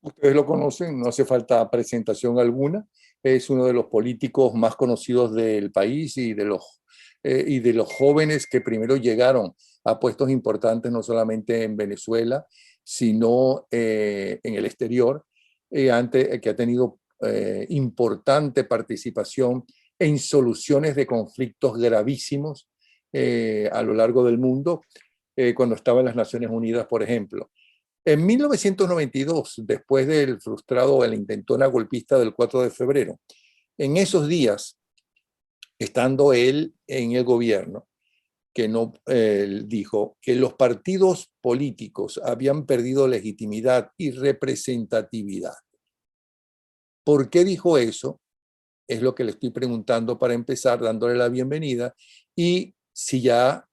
Ustedes lo conocen, no hace falta presentación alguna. Es uno de los políticos más conocidos del país y de los jóvenes que primero llegaron a puestos importantes, no solamente en Venezuela, sino en el exterior, que ha tenido importante participación en soluciones de conflictos gravísimos a lo largo del mundo, cuando estaba en las Naciones Unidas, por ejemplo. En 1992, después del frustrado, de la intentona golpista del 4 de febrero, en esos días, estando él en el gobierno, que no dijo que los partidos políticos habían perdido legitimidad y representatividad. ¿Por qué dijo eso? Es lo que le estoy preguntando para empezar, dándole la bienvenida, y si ya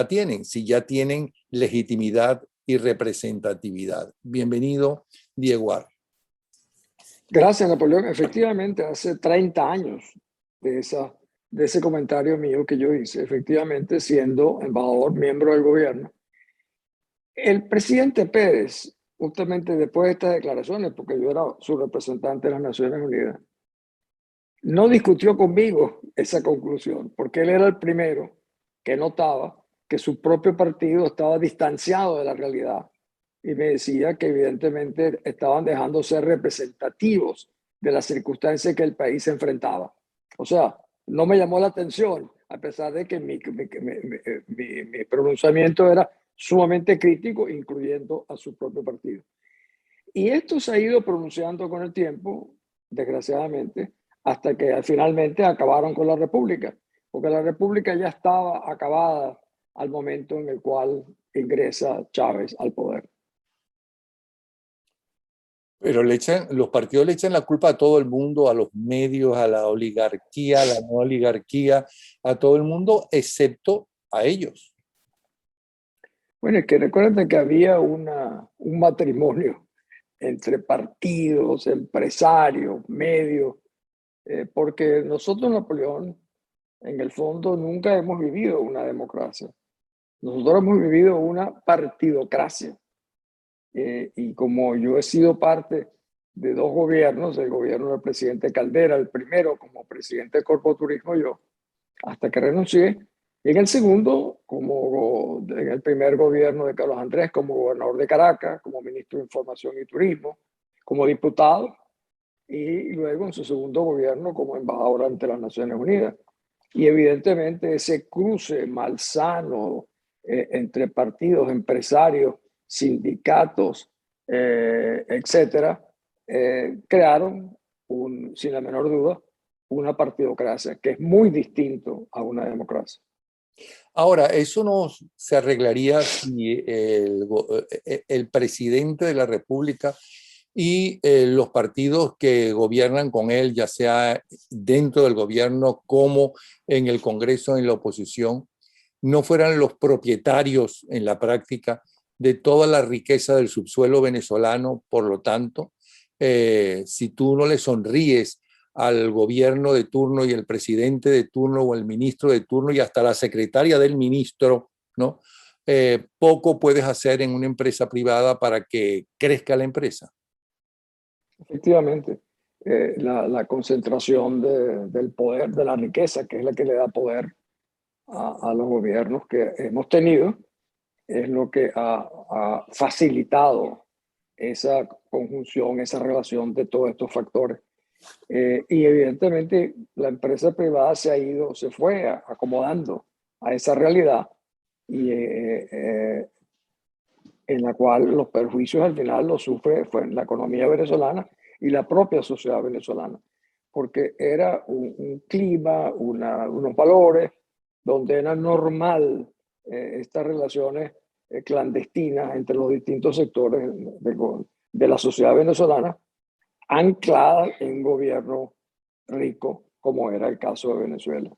tienen legitimidad y representatividad. Bienvenido, Diego Ar. Gracias, Napoleón. Efectivamente, hace 30 años de, de ese comentario mío que yo hice, efectivamente, siendo embajador, miembro del gobierno. El presidente Pérez, justamente después de estas declaraciones, porque yo era su representante en las Naciones Unidas, no discutió conmigo esa conclusión, porque él era el primero que notaba que su propio partido estaba distanciado de la realidad y me decía que evidentemente estaban dejando ser representativos de las circunstancias que el país se enfrentaba. O sea, no me llamó la atención, a pesar de que mi pronunciamiento era sumamente crítico, incluyendo a su propio partido. Y esto se ha ido pronunciando con el tiempo, desgraciadamente, hasta que finalmente acabaron con la República, porque la República ya estaba acabada al momento en el cual ingresa Chávez al poder. Pero los partidos le echan la culpa a todo el mundo, a los medios, a la oligarquía, a la no oligarquía, a todo el mundo, excepto a ellos. Bueno, es que recuerden que había un matrimonio entre partidos, empresarios, medios, porque nosotros, Napoleón, en el fondo nunca hemos vivido una democracia. Nosotros hemos vivido una partidocracia. Y como yo he sido parte de dos gobiernos, el gobierno del presidente Caldera, el primero como presidente de Corpoturismo yo, hasta que renuncié, y en el segundo, como en el primer gobierno de Carlos Andrés, como gobernador de Caracas, como ministro de Información y Turismo, como diputado, y luego en su segundo gobierno como embajador ante las Naciones Unidas. Y evidentemente ese cruce malsano entre partidos, empresarios, sindicatos, etcétera, crearon, sin la menor duda, una partidocracia que es muy distinto a una democracia. Ahora, eso no se arreglaría si el presidente de la República y los partidos que gobiernan con él, ya sea dentro del gobierno como en el Congreso, en la oposición, no fueran los propietarios en la práctica de toda la riqueza del subsuelo venezolano. Por lo tanto, si tú no le sonríes al gobierno de turno y el presidente de turno o el ministro de turno y hasta la secretaria del ministro, ¿no? Poco puedes hacer en una empresa privada para que crezca la empresa. Efectivamente, la concentración del poder, de la riqueza, que es la que le da poder a los gobiernos que hemos tenido, es lo que ha facilitado esa conjunción, esa relación de todos estos factores. Y evidentemente la empresa privada se fue acomodando a esa realidad y en la cual los perjuicios al final los sufre fue la economía venezolana y la propia sociedad venezolana, porque era un clima, unos valores donde era normal estas relaciones clandestinas entre los distintos sectores de la sociedad venezolana, anclada en un gobierno rico, como era el caso de Venezuela.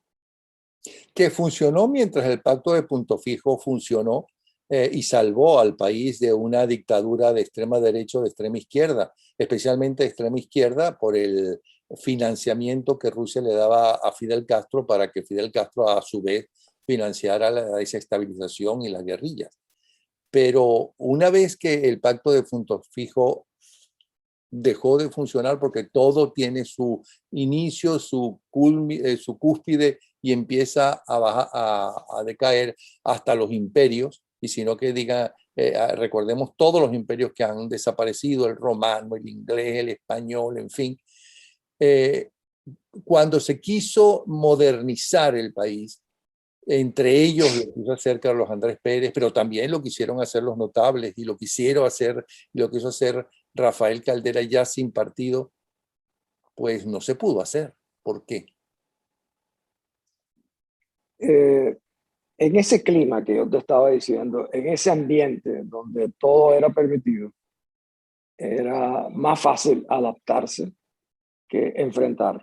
Que funcionó mientras el pacto de Punto Fijo funcionó y salvó al país de una dictadura de extrema derecha o de extrema izquierda, especialmente de extrema izquierda por el financiamiento que Rusia le daba a Fidel Castro para que Fidel Castro a su vez financiara la desestabilización y las guerrillas. pero una vez que el pacto de punto fijo dejó de funcionar porque todo tiene su inicio, su cúspide y empieza a, a decaer hasta los imperios, y sino que diga, recordemos todos los imperios que han desaparecido, el romano, el inglés, el español, en fin. Cuando se quiso modernizar el país, entre ellos lo quiso hacer Carlos Andrés Pérez, pero también lo quisieron hacer los notables y lo quisieron hacer, lo quiso hacer Rafael Caldera ya sin partido, pues no se pudo hacer. ¿Por qué? En ese clima que yo te estaba diciendo, en ese ambiente donde todo era permitido, era más fácil adaptarse que enfrentar.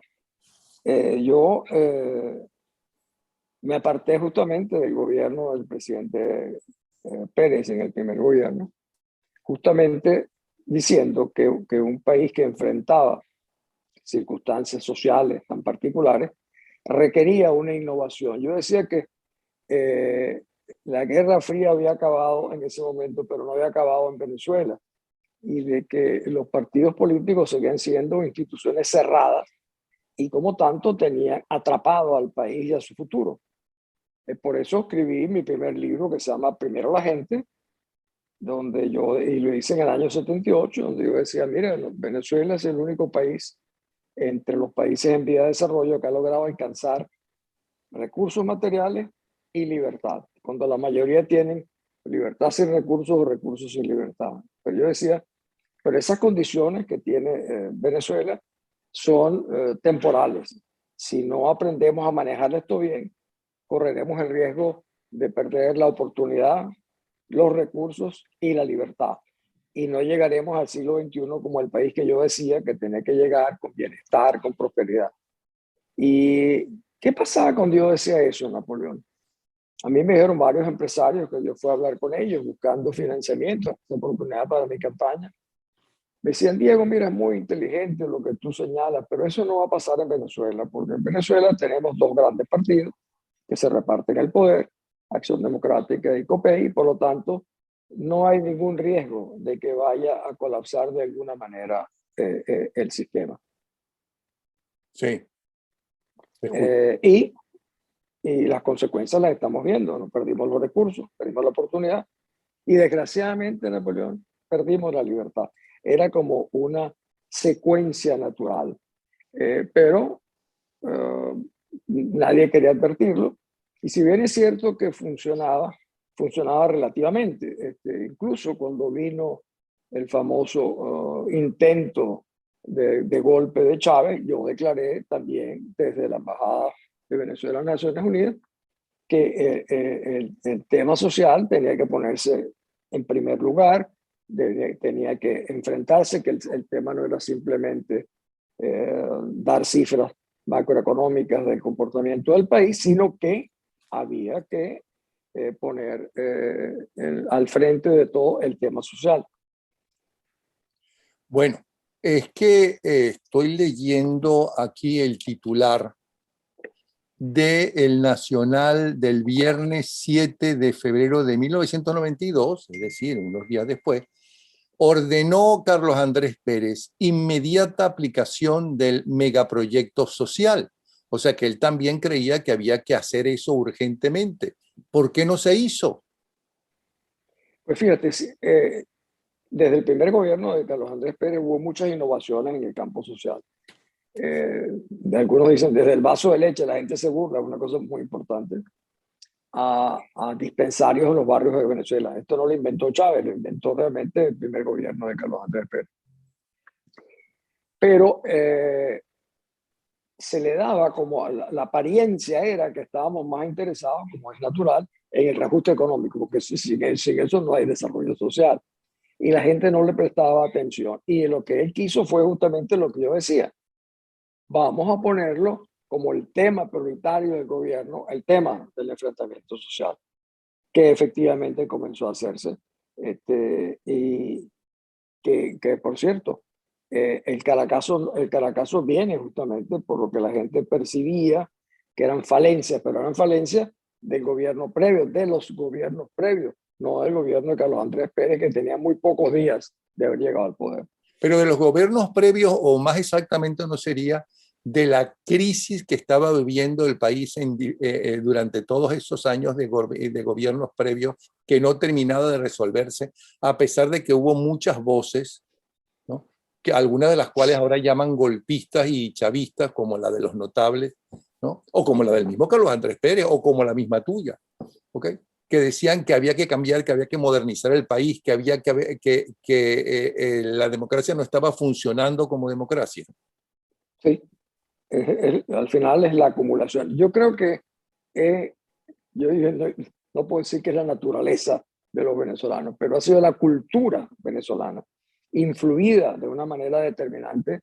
Yo me aparté justamente del gobierno del presidente Pérez en el primer gobierno, justamente diciendo que un país que enfrentaba circunstancias sociales tan particulares requería una innovación. Yo decía que la Guerra Fría había acabado en ese momento, pero no había acabado en Venezuela, y de que los partidos políticos seguían siendo instituciones cerradas y como tanto tenían atrapado al país y a su futuro. Por eso escribí mi primer libro que se llama Primero la Gente, donde yo, y lo hice en el año 78, donde yo decía, mira, Venezuela es el único país entre los países en vía de desarrollo que ha logrado alcanzar recursos materiales y libertad, cuando la mayoría tienen libertad sin recursos o recursos sin libertad. Pero yo decía, pero esas condiciones que tiene Venezuela son temporales. Si no aprendemos a manejar esto bien, correremos el riesgo de perder la oportunidad, los recursos y la libertad. Y no llegaremos al siglo XXI como el país que yo decía que tenía que llegar con bienestar, con prosperidad. ¿Y qué pasaba cuando yo decía eso, Napoleón? A mí me dijeron varios empresarios que yo fui a hablar con ellos buscando financiamiento, oportunidad para mi campaña. Me decían, Diego, mira, es muy inteligente lo que tú señalas, pero eso no va a pasar en Venezuela, porque en Venezuela tenemos dos grandes partidos que se reparten el poder, Acción Democrática y COPEI, y por lo tanto no hay ningún riesgo de que vaya a colapsar de alguna manera el sistema. Sí. Y las consecuencias las estamos viendo, ¿no? Perdimos los recursos, perdimos la oportunidad y desgraciadamente, Napoleón, perdimos la libertad. Era como una secuencia natural, pero nadie quería advertirlo. Y si bien es cierto que funcionaba relativamente. Incluso cuando vino el famoso intento de golpe de Chávez, yo declaré también desde la Embajada de Venezuela en Naciones Unidas que el tema social tenía que ponerse en primer lugar, tenía que enfrentarse, que el tema no era simplemente dar cifras macroeconómicas del comportamiento del país, sino que había que poner al frente de todo el tema social. Bueno, es que estoy leyendo aquí el titular del Nacional del viernes 7 de febrero de 1992, es decir, unos días después. Ordenó Carlos Andrés Pérez inmediata aplicación del megaproyecto social. O sea que él también creía que había que hacer eso urgentemente. ¿Por qué no se hizo? Pues fíjate, desde el primer gobierno de Carlos Andrés Pérez hubo muchas innovaciones en el campo social. Algunos dicen, desde el vaso de leche, la gente se burla, una cosa muy importante, a dispensarios en los barrios de Venezuela. Esto no lo inventó Chávez, lo inventó realmente el primer gobierno de Carlos Andrés Pérez. Pero se le daba como la apariencia era que estábamos más interesados, como es natural, en el reajuste económico, porque sin eso no hay desarrollo social. Y la gente no le prestaba atención. Y lo que él quiso fue justamente lo que yo decía. Vamos a ponerlo como el tema prioritario del gobierno, el tema del enfrentamiento social, que efectivamente comenzó a hacerse. Y que por cierto, el Caracazo viene justamente por lo que la gente percibía que eran falencias, pero eran falencias del gobierno previo, de los gobiernos previos. no del gobierno de Carlos Andrés Pérez, que tenía muy pocos días de haber llegado al poder. Pero de los gobiernos previos, o más exactamente no sería de la crisis que estaba viviendo el país durante todos esos años de gobiernos previos que no terminaba de resolverse, a pesar de que hubo muchas voces, ¿no? Que algunas de las cuales ahora llaman golpistas y chavistas, como la de los notables, ¿no? O como la del mismo Carlos Andrés Pérez, o como la misma tuya, ¿ok? Que decían que había que cambiar, que había que modernizar el país, que había que la democracia no estaba funcionando como democracia. Sí, al final es la acumulación. Yo creo que yo dije, no puedo decir que es la naturaleza de los venezolanos, pero ha sido la cultura venezolana, influida de una manera determinante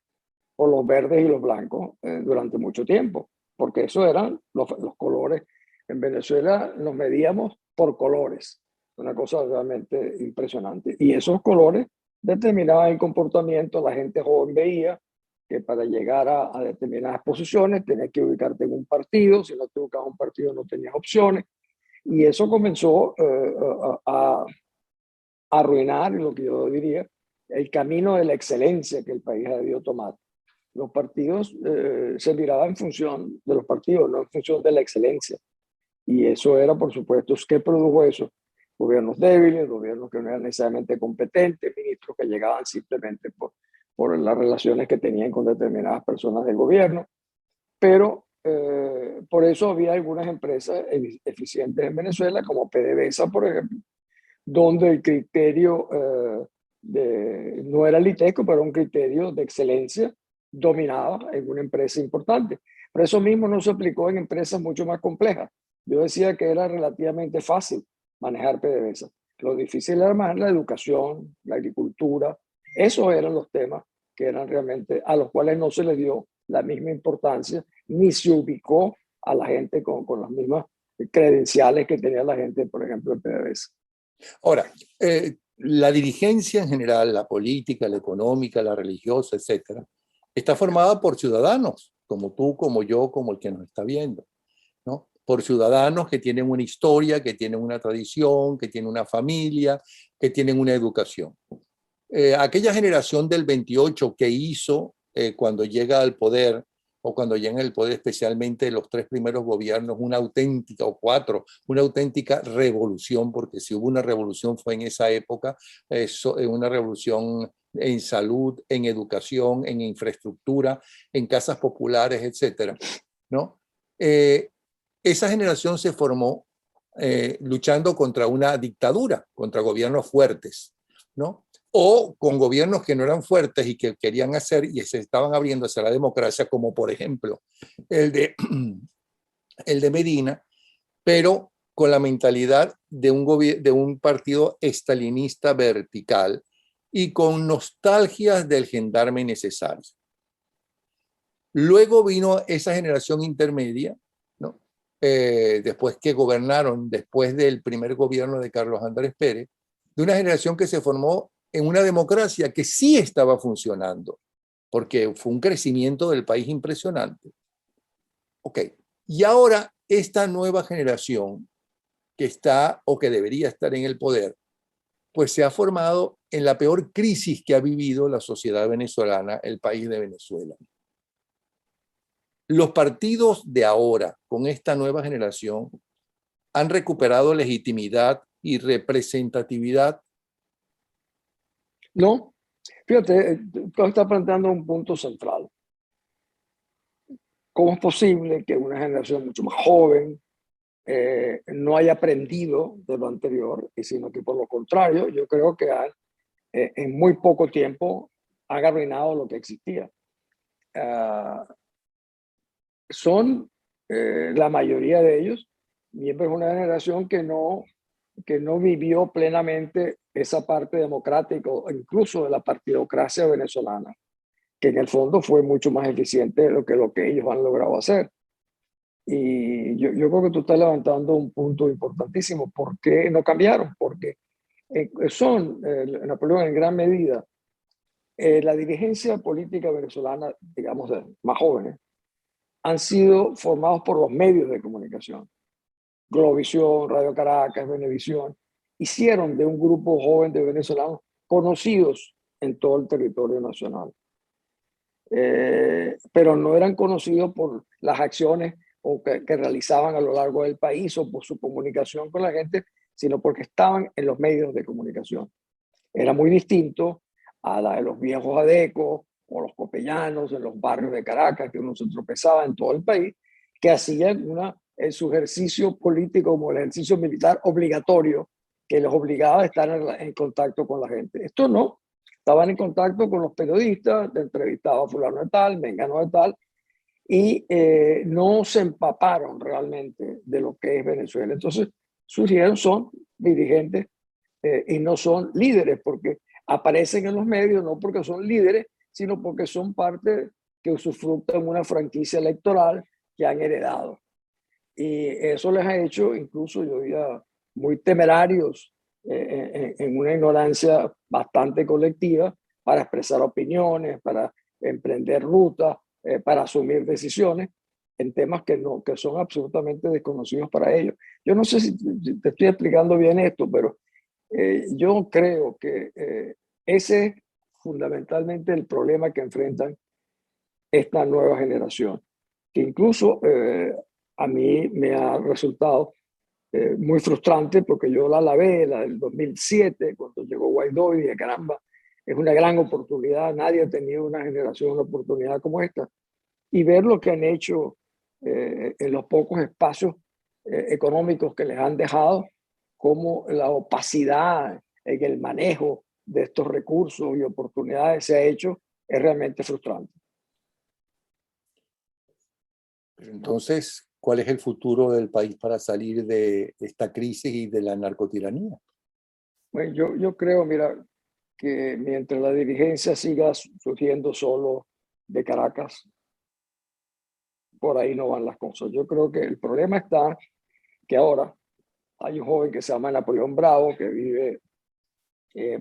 por los verdes y los blancos durante mucho tiempo, porque eso eran los colores. En Venezuela nos medíamos por colores, una cosa realmente impresionante. Y esos colores determinaban el comportamiento. La gente joven veía que para llegar a determinadas posiciones tenías que ubicarte en un partido. Si no te ubicabas en un partido no tenías opciones. Y eso comenzó a arruinar, lo que yo diría, el camino de la excelencia que el país ha debido tomar. Los partidos se miraban en función de los partidos, no en función de la excelencia. Y eso era, por supuesto, ¿qué produjo eso? Gobiernos débiles, gobiernos que no eran necesariamente competentes, ministros que llegaban simplemente por las relaciones que tenían con determinadas personas del gobierno. Pero por eso había algunas empresas eficientes en Venezuela, como PDVSA, por ejemplo, donde el criterio no era el ITECO, pero un criterio de excelencia dominaba en una empresa importante. Pero eso mismo no se aplicó en empresas mucho más complejas. Yo decía que era relativamente fácil manejar PDVSA. Lo difícil era más la educación, la agricultura. Esos eran los temas que eran realmente a los cuales no se le dio la misma importancia, ni se ubicó a la gente con las mismas credenciales que tenía la gente, por ejemplo, en PDVSA. Ahora, la dirigencia en general, la política, la económica, la religiosa, etcétera, está formada por ciudadanos, como tú, como yo, como el que nos está viendo, ¿no? Por ciudadanos que tienen una historia, que tienen una tradición, que tienen una familia, que tienen una educación. Aquella generación del 28 que hizo cuando llega al poder, o cuando llega al poder especialmente los tres primeros gobiernos, una auténtica, o cuatro, una auténtica revolución, porque si hubo una revolución fue en esa época, una revolución en salud, en educación, en infraestructura, en casas populares, etcétera, ¿no? Esa generación se formó luchando contra una dictadura, contra gobiernos fuertes, ¿no? O con gobiernos que no eran fuertes y que querían hacer y se estaban abriendo hacia la democracia, como por ejemplo el de, el de Medina, pero con la mentalidad de un partido estalinista vertical y con nostalgias del gendarme necesario. Luego vino esa generación intermedia, ¿no? Después que gobernaron, después del primer gobierno de Carlos Andrés Pérez, de una generación que se formó en una democracia que sí estaba funcionando, porque fue un crecimiento del país impresionante. Ok, y ahora esta nueva generación que está o que debería estar en el poder, pues se ha formado en la peor crisis que ha vivido la sociedad venezolana, el país de Venezuela. Los partidos de ahora, con esta nueva generación, han recuperado legitimidad y representatividad. No, fíjate, tú estás planteando un punto central. ¿Cómo es posible que una generación mucho más joven no haya aprendido de lo anterior, y sino que por lo contrario, yo creo que en muy poco tiempo han arruinado lo que existía? Son la mayoría de ellos miembros de una generación que no vivió plenamente esa parte democrática, incluso de la partidocracia venezolana, que en el fondo fue mucho más eficiente de lo que ellos han logrado hacer. Y yo creo que tú estás levantando un punto importantísimo. ¿Por qué no cambiaron? Porque son, Napoleón, en gran medida, la dirigencia política venezolana, digamos, más jóvenes, han sido formados por los medios de comunicación. Globovisión, Radio Caracas, Venevisión, hicieron de un grupo joven de venezolanos conocidos en todo el territorio nacional. Pero no eran conocidos por las acciones que realizaban a lo largo del país o por su comunicación con la gente, sino porque estaban en los medios de comunicación. Era muy distinto a la de los viejos adecos o los copellanos en los barrios de Caracas, que uno se tropezaba en todo el país, que hacían su ejercicio político como el ejercicio militar obligatorio, que los obligaba a estar en contacto con la gente. Esto no, estaban en contacto con los periodistas, entrevistaban a fulano de tal, mengano de tal, y no se empaparon realmente de lo que es Venezuela. Entonces surgieron, son dirigentes y no son líderes, porque aparecen en los medios no porque son líderes, sino porque son parte que usufructan una franquicia electoral que han heredado. Y eso les ha hecho, incluso yo diría, muy temerarios en una ignorancia bastante colectiva para expresar opiniones, para emprender rutas, para asumir decisiones en temas que son absolutamente desconocidos para ellos. Yo no sé si te estoy explicando bien esto, pero yo creo que ese es fundamentalmente el problema que enfrentan esta nueva generación, que incluso a mí me ha resultado muy frustrante porque yo la lavé, la del 2007, cuando llegó Guaidó, y dije, caramba, es una gran oportunidad, nadie ha tenido una generación, una oportunidad como esta, y ver lo que han hecho en los pocos espacios económicos que les han dejado, cómo la opacidad en el manejo de estos recursos y oportunidades se ha hecho, es realmente frustrante. Pero entonces, ¿cuál es el futuro del país para salir de esta crisis y de la narcotiranía? Bueno, yo creo, mira, que mientras la dirigencia siga surgiendo solo de Caracas, por ahí no van las cosas. Yo creo que el problema está que ahora hay un joven que se llama Napoleón Bravo, que vive,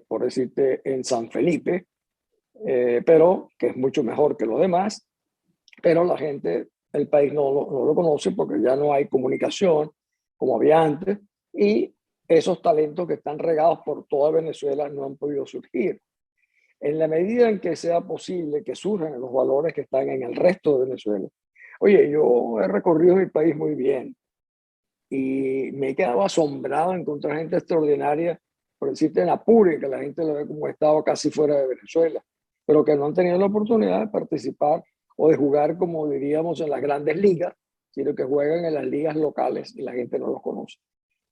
por decirte, en San Felipe, pero que es mucho mejor que los demás, pero la gente, el país no lo conoce porque ya no hay comunicación como había antes, y esos talentos que están regados por toda Venezuela no han podido surgir. En la medida en que sea posible que surjan los valores que están en el resto de Venezuela. Oye, yo he recorrido mi país muy bien y me he quedado asombrado en encontrar gente extraordinaria, por decirte en Apure, que la gente lo ve como estado casi fuera de Venezuela, pero que no han tenido la oportunidad de participar o de jugar, como diríamos, en las grandes ligas, sino que juegan en las ligas locales y la gente no los conoce.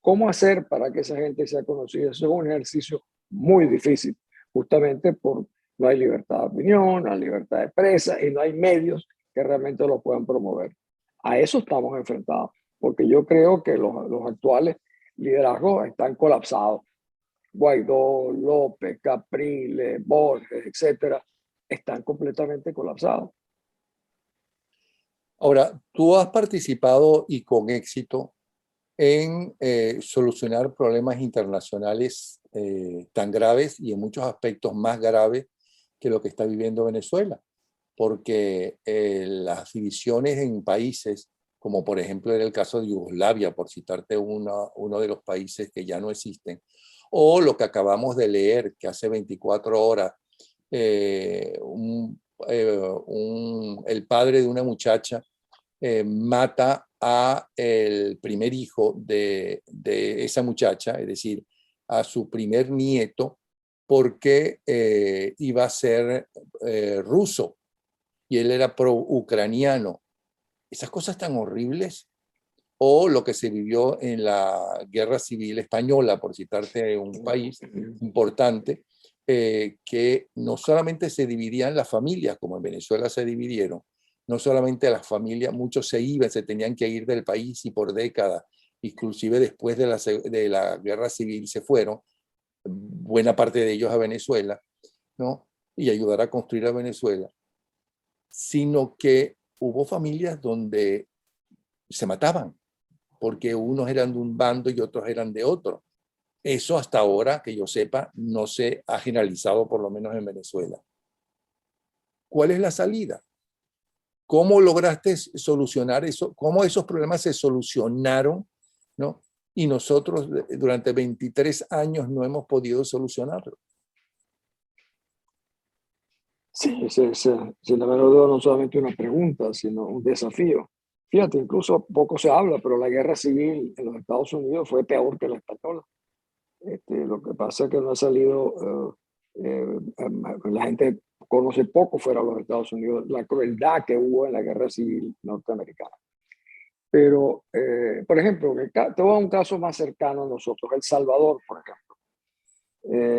¿Cómo hacer para que esa gente sea conocida? Eso es un ejercicio muy difícil, justamente por no hay libertad de opinión, no hay libertad de prensa y no hay medios que realmente lo puedan promover. A eso estamos enfrentados, porque yo creo que los actuales liderazgos están colapsados. Guaidó, López, Capriles, Borges, etcétera, están completamente colapsados. Ahora, tú has participado y con éxito en solucionar problemas internacionales tan graves y en muchos aspectos más graves que lo que está viviendo Venezuela, porque las divisiones en países, como por ejemplo era el caso de Yugoslavia, por citarte uno de los países que ya no existen, o lo que acabamos de leer, que hace 24 horas eh, un, el padre de una muchacha mata a el primer hijo de esa muchacha, es decir, a su primer nieto, porque iba a ser ruso y él era pro-ucraniano. Esas cosas tan horribles, o lo que se vivió en la Guerra Civil Española, por citarte un país importante, que no solamente se dividían las familias, como en Venezuela se dividieron, no solamente las familias, muchos se iban, se tenían que ir del país y por décadas, inclusive después de la Guerra Civil se fueron, buena parte de ellos a Venezuela, ¿no? Y ayudar a construir a Venezuela, sino que hubo familias donde se mataban, porque unos eran de un bando y otros eran de otro. Eso hasta ahora, que yo sepa, no se ha generalizado, por lo menos en Venezuela. ¿Cuál es la salida? ¿Cómo lograste solucionar eso? ¿Cómo esos problemas se solucionaron, ¿no? y nosotros durante 23 años no hemos podido solucionarlo. Sí, sin la menor duda, no solamente una pregunta, sino un desafío. Fíjate, incluso poco se habla, pero la guerra civil en los Estados Unidos fue peor que la española. Lo que pasa es que no ha salido, la gente conoce poco fuera de los Estados Unidos la crueldad que hubo en la guerra civil norteamericana. Pero, por ejemplo, te voy a un caso más cercano a nosotros, El Salvador, por ejemplo.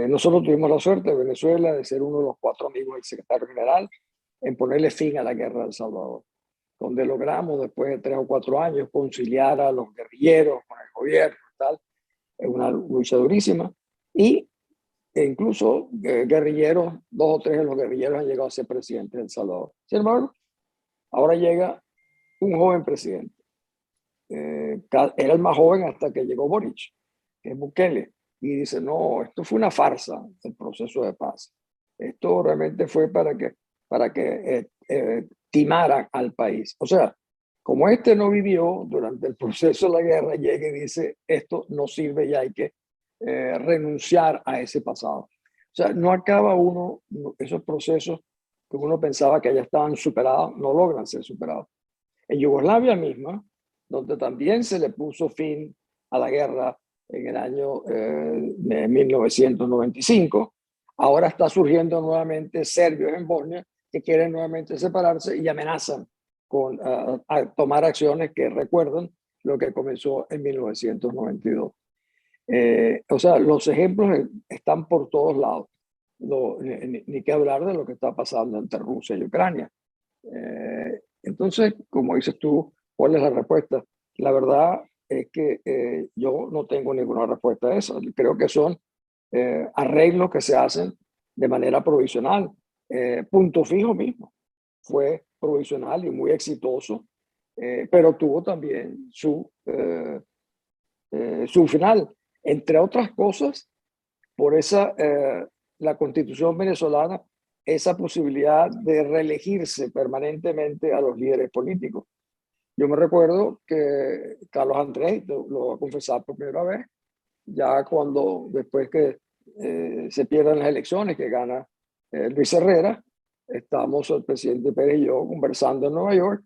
Nosotros tuvimos la suerte de Venezuela de ser uno de los 4 amigos del secretario general en ponerle fin a la guerra de El Salvador, donde logramos después de 3 o 4 años conciliar a los guerrilleros con el gobierno y tal. Es una lucha durísima. E incluso guerrilleros, 2 o 3 de los guerrilleros han llegado a ser presidentes de El Salvador. Sin embargo, ahora llega un joven presidente. Era el más joven hasta que llegó Boric, que es Bukele, y dice, no, esto fue una farsa, el proceso de paz. Esto realmente fue para que timaran al país. O sea, como este no vivió durante el proceso de la guerra, llega y dice, esto no sirve y hay que renunciar a ese pasado. O sea, no acaba uno, esos procesos que uno pensaba que ya estaban superados, no logran ser superados. En Yugoslavia misma, donde también se le puso fin a la guerra en el año 1995, ahora está surgiendo nuevamente serbios en Bosnia que quieren nuevamente separarse y amenazan con a tomar acciones que recuerdan lo que comenzó en 1992. O sea, los ejemplos están por todos lados. Ni que hablar de lo que está pasando entre Rusia y Ucrania. Entonces, como dices tú, ¿cuál es la respuesta? La verdad es que yo no tengo ninguna respuesta a eso. Creo que son arreglos que se hacen de manera provisional. Punto Fijo mismo fue provisional y muy exitoso, pero tuvo también su final, entre otras cosas, por la constitución venezolana, esa posibilidad de reelegirse permanentemente a los líderes políticos. Yo me recuerdo que Carlos Andrés, lo voy a confesar por primera vez, ya después que se pierden las elecciones, que gana Luis Herrera, estamos el presidente Pérez y yo conversando en Nueva York,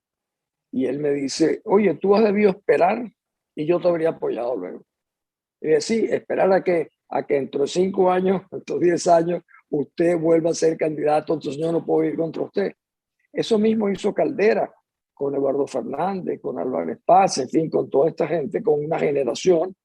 y él me dice, oye, tú has debido esperar y yo te habría apoyado luego. Y decir, esperar a que dentro de 5 años, dentro de 10 años, usted vuelva a ser candidato, entonces yo no puedo ir contra usted. Eso mismo hizo Caldera con Eduardo Fernández, con Álvarez Paz, en fin, con toda esta gente, con una generación.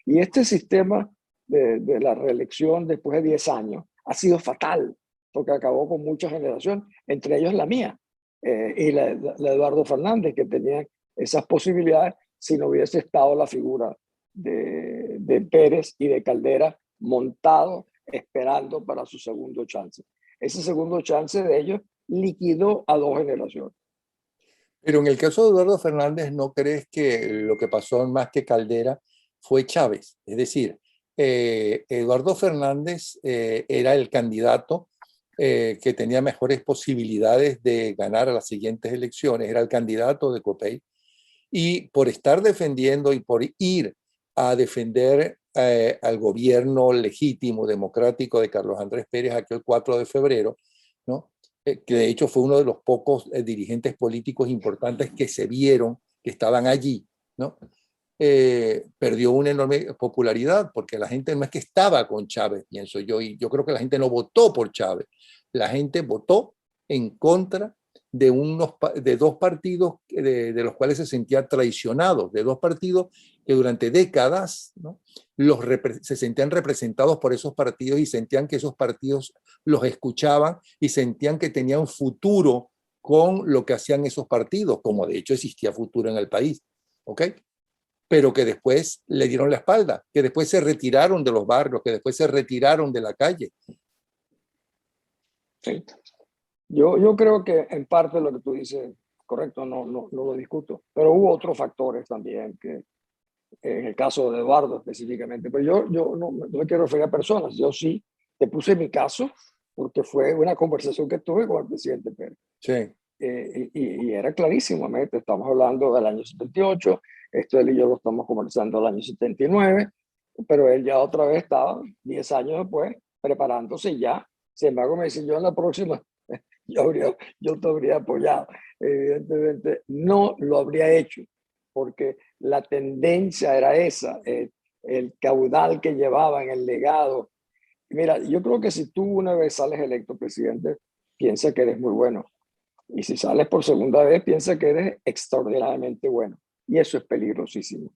Y este sistema de la reelección después de 10 años ha sido fatal, porque acabó con mucha generación, entre ellos la mía y la de Eduardo Fernández, que tenía esas posibilidades si no hubiese estado la figura de Pérez y de Caldera montado, esperando para su segundo chance. Ese segundo chance de ellos liquidó a 2 generaciones. Pero en el caso de Eduardo Fernández, ¿no crees que lo que pasó más que Caldera fue Chávez? Es decir, Eduardo Fernández era el candidato que tenía mejores posibilidades de ganar a las siguientes elecciones, era el candidato de Copey, y por estar defendiendo y por ir a defender al gobierno legítimo, democrático de Carlos Andrés Pérez aquel 4 de febrero, ¿no? Que de hecho fue uno de los pocos dirigentes políticos importantes que se vieron, que estaban allí, ¿no? Perdió una enorme popularidad porque la gente no es que estaba con Chávez, pienso yo, y yo creo que la gente no votó por Chávez, la gente votó en contra de 2 partidos de los cuales se sentía traicionados, de 2 partidos que durante décadas, ¿no?, se sentían representados por esos partidos y sentían que esos partidos los escuchaban y sentían que tenían un futuro con lo que hacían esos partidos, como de hecho existía futuro en el país, ¿ok? Pero que después le dieron la espalda, que después se retiraron de los barrios, que después se retiraron de la calle. Sí. Yo creo que en parte lo que tú dices, correcto, no lo discuto, pero hubo otros factores también que en el caso de Eduardo específicamente, pero yo no me quiero referir a personas, yo sí te puse mi caso porque fue una conversación que tuve con el presidente Pérez. Sí. Y era clarísimo, estamos hablando del año 78, Esto él y yo lo estamos conversando el año 79, pero él ya otra vez estaba 10 años después preparándose ya. Sin embargo, me dice, yo en la próxima, yo te habría apoyado. Evidentemente, no lo habría hecho, porque la tendencia era esa, el caudal que llevaban, el legado. Mira, yo creo que si tú una vez sales electo presidente, piensa que eres muy bueno. Y si sales por segunda vez, piensa que eres extraordinariamente bueno. Y eso es peligrosísimo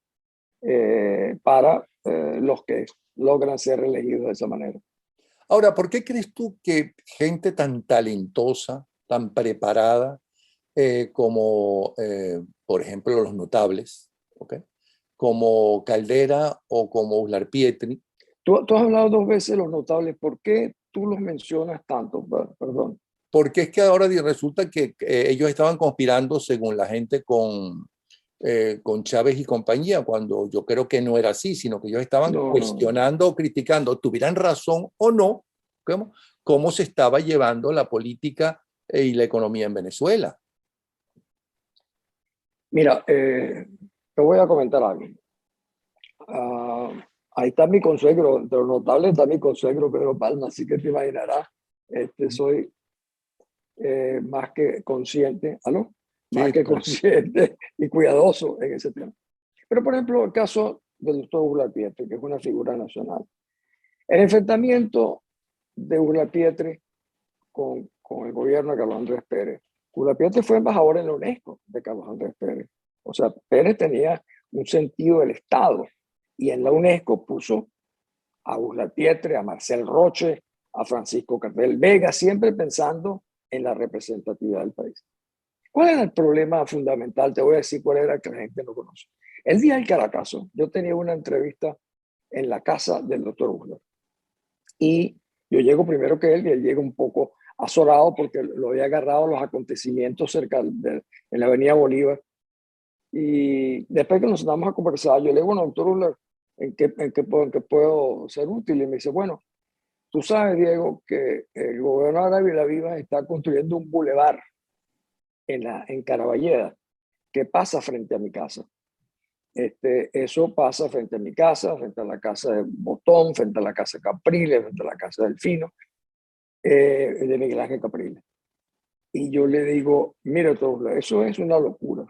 para los que logran ser elegidos de esa manera. Ahora, ¿por qué crees tú que gente tan talentosa, tan preparada, como, por ejemplo, los notables, ¿okay?, como Caldera o como Uslar Pietri? Tú has hablado dos veces de los notables. ¿Por qué tú los mencionas tanto? Perdón. Porque es que ahora resulta que ellos estaban conspirando, según la gente, con Chávez y compañía, cuando yo creo que no era así, sino que ellos estaban No. cuestionando o criticando, tuvieran razón o no, cómo se estaba llevando la política y la economía en Venezuela. Mira, te voy a comentar algo. Ahí está mi consuegro, entre los notables está mi consuegro Pedro Palma, así que te imaginarás, soy más que consciente, ¿aló? Más Sí, que claro. consciente y cuidadoso en ese tema. Pero, por ejemplo, el caso del doctor Uslar Pietri, que es una figura nacional. El enfrentamiento de Uslar Pietri con el gobierno de Carlos Andrés Pérez. Uslar Pietri fue embajador en la UNESCO de Carlos Andrés Pérez. O sea, Pérez tenía un sentido del Estado y en la UNESCO puso a Uslar Pietri, a Marcel Roche, a Francisco Cartel Vega, siempre pensando en la representatividad del país. ¿Cuál era el problema fundamental? Te voy a decir cuál era, que la gente no conoce. El día del Caracazo, yo tenía una entrevista en la casa del doctor Uslar. Y yo llego primero que él, y él llega un poco azorado porque lo había agarrado los acontecimientos cerca en la avenida Bolívar. Y después que nos sentamos a conversar, yo le digo, bueno, doctor Uslar, ¿en qué puedo ser útil? Y me dice, bueno, tú sabes, Diego, que el gobernador Ávila Vivas está construyendo un bulevar en Caraballeda que pasa frente a mi casa. Eso pasa frente a mi casa, frente a la casa de Botón, frente a la casa de Capriles, frente a la casa del Fino, de Miguel Ángel Capriles. Y yo le digo, mira, eso es una locura,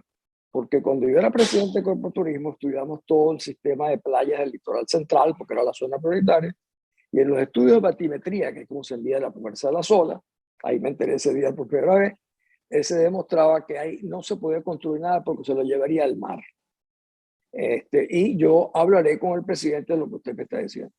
porque cuando yo era presidente de Corpo Turismo estudiamos todo el sistema de playas del litoral central, porque era la zona prioritaria, y en los estudios de batimetría, que es como se envía la fuerza de la sola, ahí me enteré ese día por primera vez, se demostraba que ahí no se podía construir nada porque se lo llevaría al mar. Y yo hablaré con el presidente de lo que usted me está diciendo.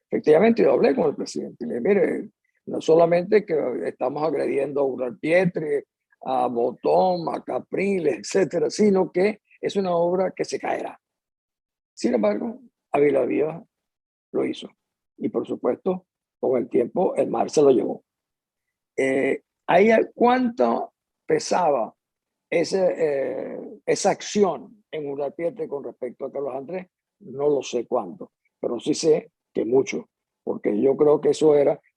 Efectivamente, yo hablé con el presidente y le dije, mire, no solamente que estamos agrediendo a Uslar Pietri, a Botón, a Capriles, etcétera, sino que es una obra que se caerá. Sin embargo, Ávila Vivas lo hizo. Y por supuesto, con el tiempo, el mar se lo llevó. Ahí, ¿cuánto pesaba esa acción en Uslar Pietri con respecto a Carlos Andrés? No lo sé cuánto, pero sí sé que mucho, porque yo creo que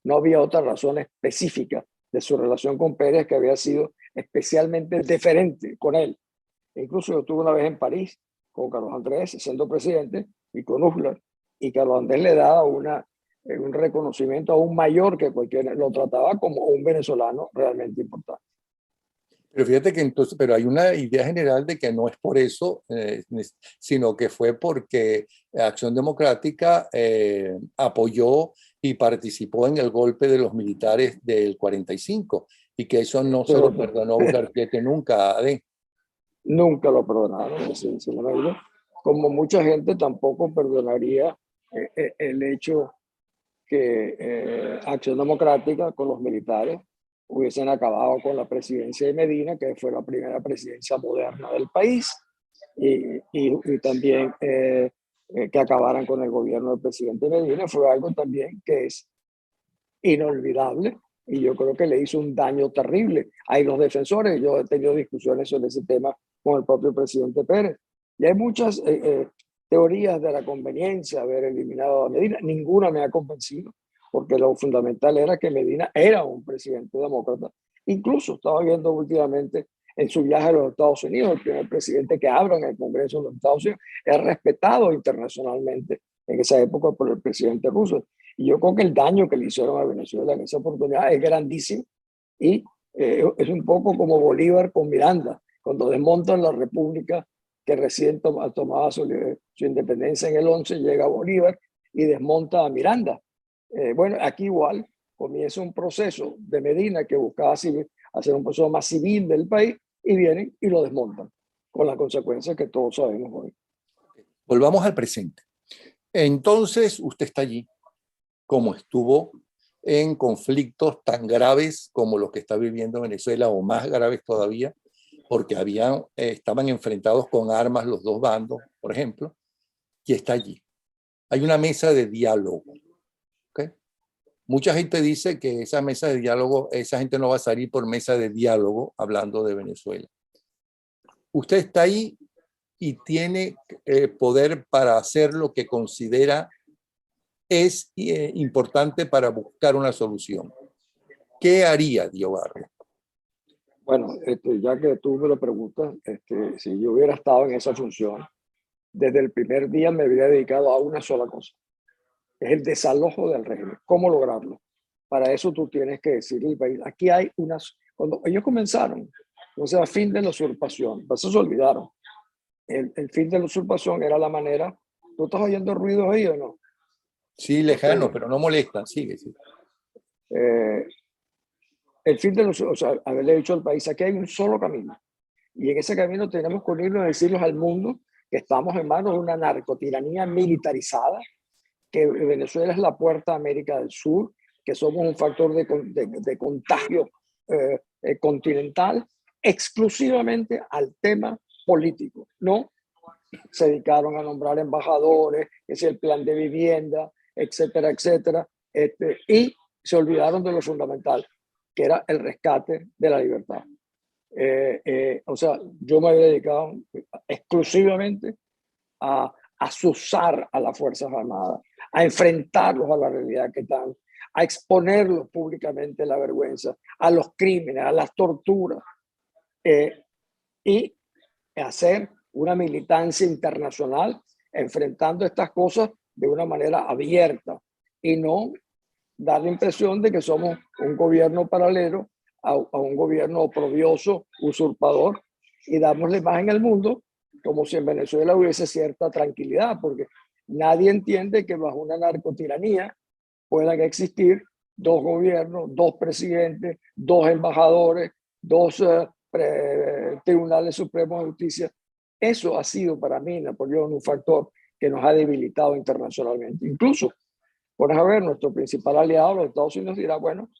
no había otra razón específica de su relación con Pérez que había sido especialmente deferente con él. Incluso yo estuve una vez en París con Carlos Andrés siendo presidente y con Uslar, y Carlos Andrés le daba un reconocimiento aún mayor que cualquiera, lo trataba como un venezolano realmente importante. Pero fíjate que entonces, pero hay una idea general de que no es por eso, sino que fue porque Acción Democrática apoyó y participó en el golpe de los militares del 45 y que eso no se lo Pero perdonó Uslar Pietri nunca. nunca lo perdonaron, sinceramente. Como mucha gente tampoco perdonaría el hecho que Acción Democrática con los militares hubiesen acabado con la presidencia de Medina, que fue la primera presidencia moderna del país, y también que acabaran con el gobierno del presidente Medina. Fue algo también que es inolvidable y yo creo que le hizo un daño terrible. Hay los defensores, yo he tenido discusiones sobre ese tema con el propio presidente Pérez, y hay muchas teorías de la conveniencia de haber eliminado a Medina. Ninguna me ha convencido, porque lo fundamental era que Medina era un presidente demócrata. Incluso estaba viendo últimamente en su viaje a los Estados Unidos, el primer presidente que habla en el Congreso de los Estados Unidos, es respetado internacionalmente en esa época por el presidente Roosevelt. Y yo creo que el daño que le hicieron a Venezuela en esa oportunidad es grandísimo y es un poco como Bolívar con Miranda, cuando desmontan la república que recién tomaba su independencia en el 11, llega Bolívar y desmonta a Miranda. Bueno, aquí igual comienza un proceso de Medina que buscaba hacer un proceso más civil del país y vienen y lo desmontan, con las consecuencias que todos sabemos hoy. Volvamos al presente. Entonces, usted está allí, como estuvo en conflictos tan graves como los que está viviendo Venezuela, o más graves todavía, porque estaban enfrentados con armas los dos bandos, por ejemplo, y está allí. Hay una mesa de diálogo. ¿Okay? Mucha gente dice que esa mesa de diálogo, esa gente no va a salir por mesa de diálogo hablando de Venezuela. Usted está ahí y tiene poder para hacer lo que considera es importante para buscar una solución. ¿Qué haría Diobarro? Bueno, ya que tú me lo preguntas, si yo hubiera estado en esa función, desde el primer día me habría dedicado a una sola cosa. Es el desalojo del régimen. ¿Cómo lograrlo? Para eso tú tienes que decirle al país, aquí hay unas... Cuando ellos comenzaron, o sea, fin de la usurpación, pues eso se olvidaron. El fin de la usurpación era la manera... ¿Tú estás oyendo ruidos ahí o no? Sí, lejano, pero no molesta. Sigue, sigue. El fin de los... O sea, haberle dicho al país, aquí hay un solo camino. Y en ese camino tenemos que unirnos y decirles al mundo que estamos en manos de una narcotiranía militarizada, que Venezuela es la puerta a América del Sur, que somos un factor de contagio continental, exclusivamente al tema político. No se dedicaron a nombrar embajadores, que es el plan de vivienda, etcétera, etcétera, y se olvidaron de lo fundamental, que era el rescate de la libertad. O sea, yo me había dedicado exclusivamente a azuzar a las Fuerzas Armadas, a enfrentarlos a la realidad que están, a exponerlos públicamente a la vergüenza, a los crímenes, a las torturas, y hacer una militancia internacional enfrentando estas cosas de una manera abierta y no dar la impresión de que somos un gobierno paralelo a un gobierno oprobioso, usurpador, y damos la imagen al mundo como si en Venezuela hubiese cierta tranquilidad, porque nadie entiende que bajo una narcotiranía puedan existir dos gobiernos, dos presidentes, dos embajadores, dos tribunales supremos de justicia. Eso ha sido para mí, Napoleón, un factor que nos ha debilitado internacionalmente. Incluso, por a ver, nuestro principal aliado, los Estados Unidos, dirá, bueno,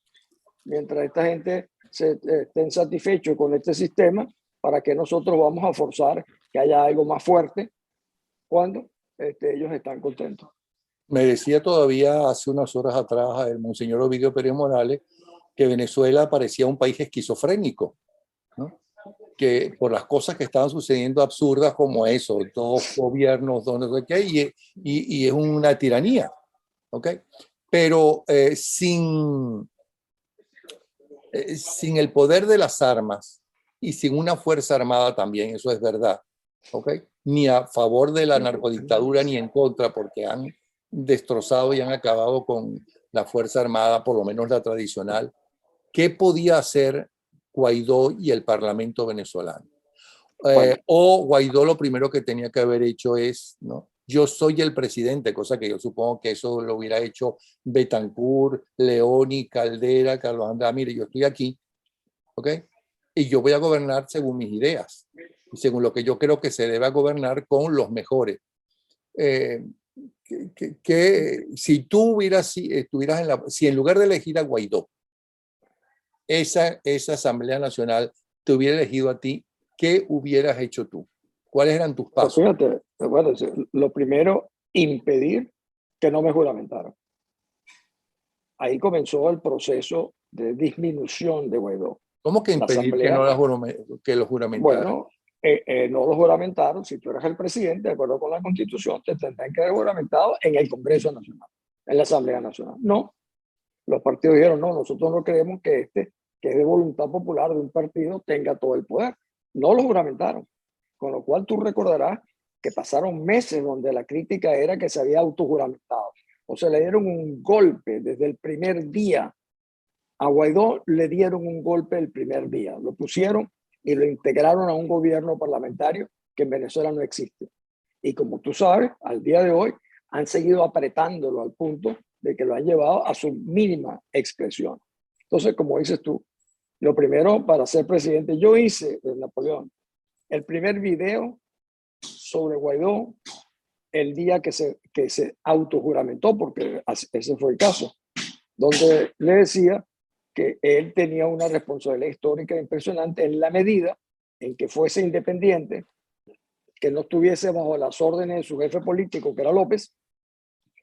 mientras esta gente estén satisfechos con este sistema, ¿para qué nosotros vamos a forzar que haya algo más fuerte cuando ellos están contentos? Me decía todavía hace unas horas atrás el monseñor Ovidio Pérez Morales que Venezuela parecía un país esquizofrénico, ¿no? Que por las cosas que estaban sucediendo absurdas como eso, dos gobiernos, dos no sé qué, y es una tiranía, ¿ok? Pero sin el poder de las armas y sin una fuerza armada también, eso es verdad, ¿ok? Ni a favor de la narcodictadura ni en contra, porque han destrozado y han acabado con la fuerza armada, por lo menos la tradicional. ¿Qué podía hacer Guaidó y el Parlamento venezolano? O Guaidó lo primero que tenía que haber hecho es, ¿no? Yo soy el presidente, cosa que yo supongo que eso lo hubiera hecho Betancur, Leoni, Caldera, Carlos Andrés. Mire, yo estoy aquí, ¿ok? Y yo voy a gobernar según mis ideas, según lo que yo creo que se debe gobernar con los mejores. Si tú estuvieras si en lugar de elegir a Guaidó, esa Asamblea Nacional te hubiera elegido a ti, ¿qué hubieras hecho tú? ¿Cuáles eran tus Pues pasos? fíjate, bueno, lo primero, impedir que no me juramentaran. Ahí comenzó el proceso de disminución de Guaidó. ¿Cómo que La impedir que, Asamblea, que lo juramentaran? bueno, no lo juramentaron. Si tú eres el presidente, de acuerdo con la Constitución, te tendrán que haber juramentado en el Congreso Nacional, en la Asamblea Nacional. No, los partidos dijeron, no, nosotros no creemos que que es de voluntad popular de un partido, tenga todo el poder. no lo juramentaron. Con lo cual tú recordarás que pasaron meses donde la crítica era que se había autojuramentado. O sea, le dieron un golpe desde el primer día. A Guaidó le dieron un golpe el primer día. Lo pusieron y lo integraron a un gobierno parlamentario que en Venezuela no existe. Y como tú sabes, al día de hoy han seguido apretándolo al punto de que lo han llevado a su mínima expresión. Entonces, como dices tú, lo primero para ser presidente, yo hice de Napoleón el primer video sobre Guaidó el día que se autojuramentó, porque ese fue el caso, donde le decía que él tenía una responsabilidad histórica impresionante en la medida en que fuese independiente, que no estuviese bajo las órdenes de su jefe político, que era López,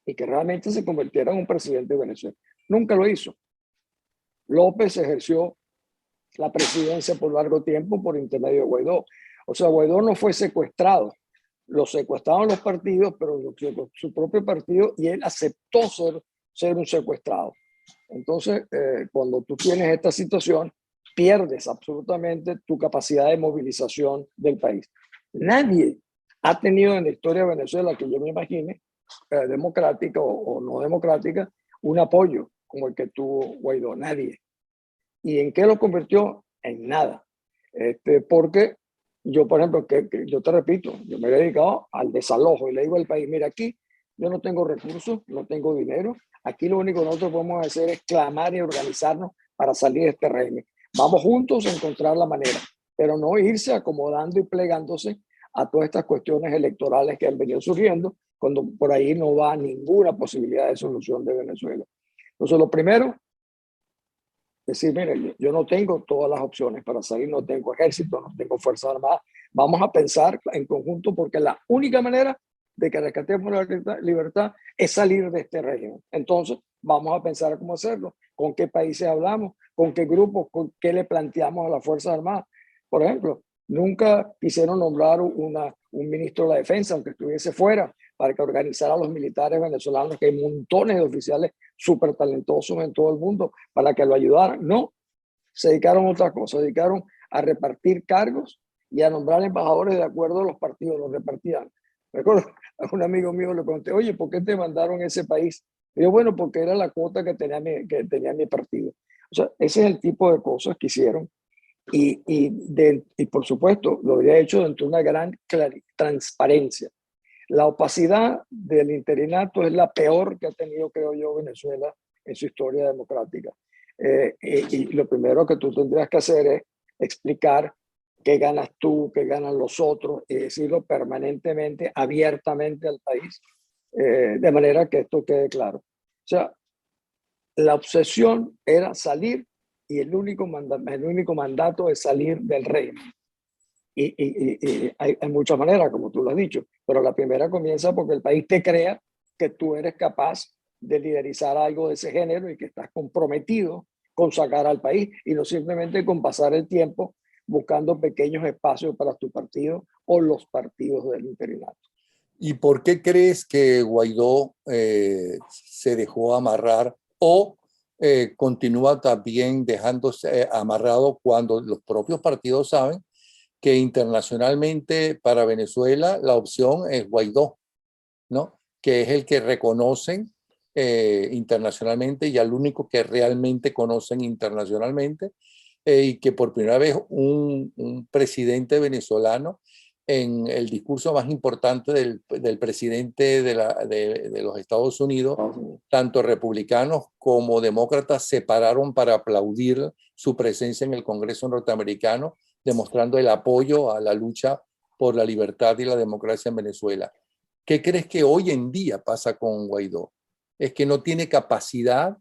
y que realmente se convirtiera en un presidente de Venezuela. Nunca lo hizo. López ejerció la presidencia por largo tiempo por intermedio de Guaidó. O sea, Guaidó no fue secuestrado. Lo secuestraron los partidos, pero su propio partido, y él aceptó ser un secuestrado. Entonces, cuando tú tienes esta situación, pierdes absolutamente tu capacidad de movilización del país. Nadie ha tenido en la historia de Venezuela, que yo me imagine, democrática o no democrática, un apoyo como el que tuvo Guaidó. Nadie. ¿Y en qué lo convirtió? En nada. Porque yo, por ejemplo, que yo te repito, yo me he dedicado al desalojo y le digo al país, mira, aquí yo no tengo recursos, no tengo dinero, aquí lo único que nosotros podemos hacer es clamar y organizarnos para salir de este régimen. Vamos juntos a encontrar la manera, pero no irse acomodando y plegándose a todas estas cuestiones electorales que han venido surgiendo, cuando por ahí no va ninguna posibilidad de solución de Venezuela. Entonces, lo primero, decir, mire, yo no tengo todas las opciones para salir, no tengo ejército, no tengo fuerzas armadas. Vamos a pensar en conjunto porque la única manera de que rescatemos la libertad es salir de este régimen. Entonces, vamos a pensar cómo hacerlo, con qué países hablamos, con qué grupos, con qué le planteamos a las fuerzas armadas. Por ejemplo, nunca quisieron nombrar un ministro de la defensa, aunque estuviese fuera, para que organizara a los militares venezolanos, que hay montones de oficiales súper talentosos en todo el mundo, para que lo ayudaran. No, se dedicaron a otra cosa, se dedicaron a repartir cargos y a nombrar embajadores de acuerdo a los partidos, los repartían. Recuerdo, a un amigo mío le pregunté, oye, ¿por qué te mandaron a ese país? Y yo, bueno, porque era la cuota que tenía mi partido. O sea, ese es el tipo de cosas que hicieron. Y por supuesto, lo habría hecho dentro de una gran transparencia. La opacidad del interinato es la peor que ha tenido, creo yo, Venezuela en su historia democrática. Y lo primero que tú tendrías que hacer es explicar qué ganas tú, qué ganan los otros, y decirlo permanentemente, abiertamente al país, de manera que esto quede claro. O sea, la obsesión era salir y el único mandato es salir del régimen. Y hay muchas maneras, como tú lo has dicho, pero la primera comienza porque el país te crea que tú eres capaz de liderizar algo de ese género y que estás comprometido con sacar al país y no simplemente con pasar el tiempo buscando pequeños espacios para tu partido o los partidos del interinato. ¿Y por qué crees que Guaidó se dejó amarrar o continúa también dejándose amarrado cuando los propios partidos saben que internacionalmente para Venezuela la opción es Guaidó, ¿no? Que es el que reconocen internacionalmente y al único que realmente conocen internacionalmente, y que por primera vez un presidente venezolano en el discurso más importante del presidente de los Estados Unidos, tanto republicanos como demócratas se pararon para aplaudir su presencia en el Congreso norteamericano, demostrando el apoyo a la lucha por la libertad y la democracia en Venezuela. ¿Qué crees que hoy en día pasa con Guaidó? ¿Es que no tiene capacidad?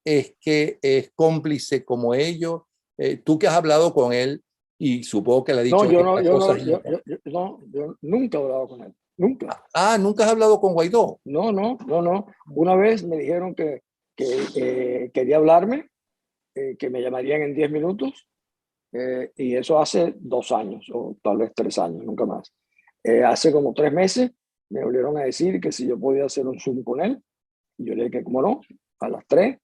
¿Es que es cómplice como ellos? Tú que has hablado con él y supongo que le has dicho No, yo no, estas yo no, cosas. yo nunca he hablado con él, nunca. Ah, ¿nunca has hablado con Guaidó? No. Una vez me dijeron que quería hablarme, que me llamarían en 10 minutos, y eso hace 2 años o tal vez 3 años, nunca más. Hace como 3 meses me volvieron a decir que si yo podía hacer un Zoom con él, y yo le dije que cómo no, a las 3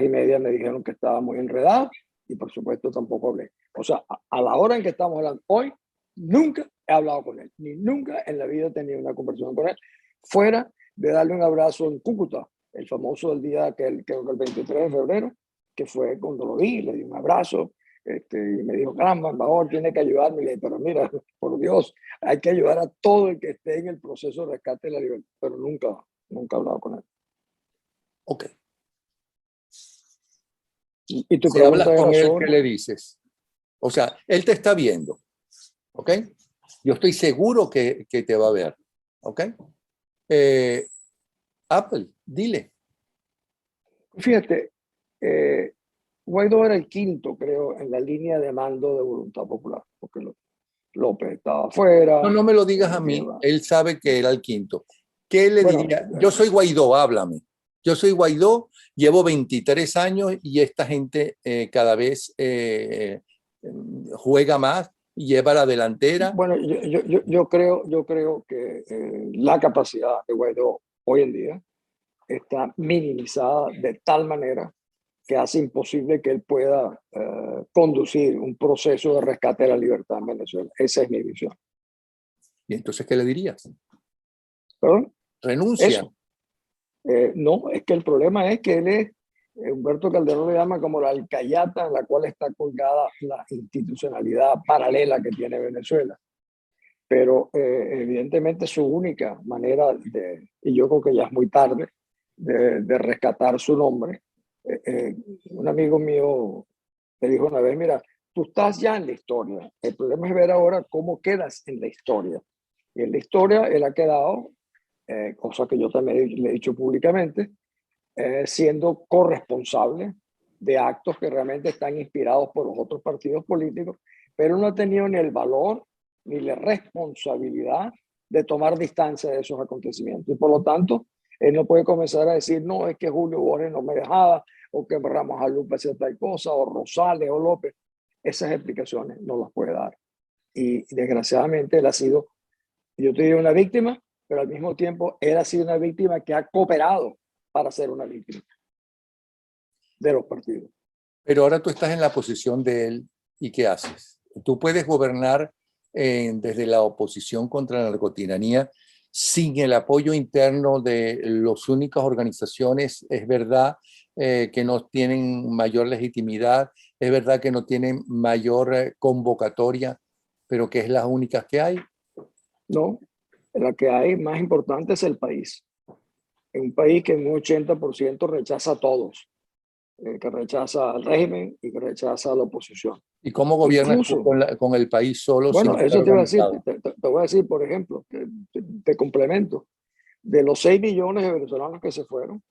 y media me dijeron que estaba muy enredado y por supuesto tampoco hablé. O sea, a la hora en que estamos hablando hoy, nunca he hablado con él, ni nunca en la vida he tenido una conversación con él, fuera de darle un abrazo en Cúcuta, el famoso del día que el 23 de febrero, que fue cuando lo vi, le di un abrazo, y me dijo, caramba, embajador, tiene que ayudarme. Y le dije, pero mira, por Dios, hay que ayudar a todo el que esté en el proceso de rescate de la libertad, pero nunca he hablado con él. Ok. Y tu Si hablas pregunta con era él, ¿qué sobre... le dices? O sea, él te está viendo, ¿ok? Yo estoy seguro que te va a ver, ¿ok? Eh, Apple, dile. Fíjate, Guaidó era el quinto, creo, en la línea de mando de Voluntad Popular, porque López estaba No, afuera. no me lo digas a mí, él sabe que era el quinto. ¿Qué le Bueno, diría? Yo soy Guaidó, háblame. Yo soy Guaidó, llevo 23 años y esta gente cada vez juega más y lleva la delantera. bueno, yo creo que la capacidad de Guaidó hoy en día está minimizada de tal manera que hace imposible que él pueda conducir un proceso de rescate de la libertad en Venezuela. Esa es mi visión. ¿Y entonces qué le dirías? ¿Perdón? Renuncia. Eso. No, es que el problema es que él es, Humberto Calderón le llama como la alcayata en la cual está colgada la institucionalidad paralela que tiene Venezuela. Pero evidentemente su única manera y yo creo que ya es muy tarde, de rescatar su nombre. Un amigo mío me dijo una vez, mira, tú estás ya en la historia, el problema es ver ahora cómo quedas en la historia. Y en la historia él ha quedado, cosa que yo también le he dicho públicamente, siendo corresponsable de actos que realmente están inspirados por los otros partidos políticos, pero no ha tenido ni el valor ni la responsabilidad de tomar distancia de esos acontecimientos. Y por lo tanto, él no puede comenzar a decir, no, es que Julio Borges no me dejaba, o que Ramos Alupe hacía tal cosa, o Rosales o López. Esas explicaciones no las puede dar. Y desgraciadamente él ha sido, yo te digo, una víctima, pero al mismo tiempo él ha sido una víctima que ha cooperado para ser una víctima de los partidos. Pero ahora tú estás en la posición de él y ¿qué haces? Tú puedes gobernar desde la oposición contra la narcotiranía sin el apoyo interno de las únicas organizaciones. Es verdad que no tienen mayor legitimidad, es verdad que no tienen mayor convocatoria, pero que es las únicas que hay. No, la que hay más importante es el país. Es un país que en un 80% rechaza a todos, que rechaza al régimen y que rechaza a la oposición. ¿Y cómo gobiernas tú Incluso, con el país solo sin bueno, estar eso te iba a decir, organizado? te voy a decir, por ejemplo, te complemento, de los 6 millones de venezolanos que se fueron,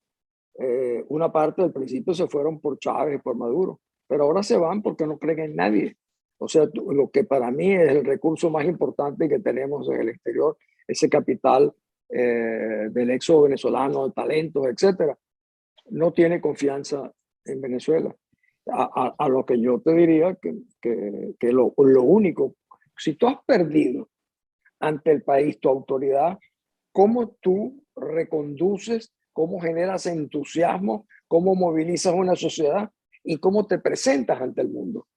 una parte del principio se fueron por Chávez y por Maduro, pero ahora se van porque no creen en nadie. O sea, lo que para mí es el recurso más importante que tenemos en el exterior, ese capital del éxodo venezolano, de talentos, etcétera, no tiene confianza en Venezuela. A lo que yo te diría que lo único, si tú has perdido ante el país tu autoridad, ¿cómo tú reconduces, cómo generas entusiasmo, cómo movilizas una sociedad y cómo te presentas ante el mundo?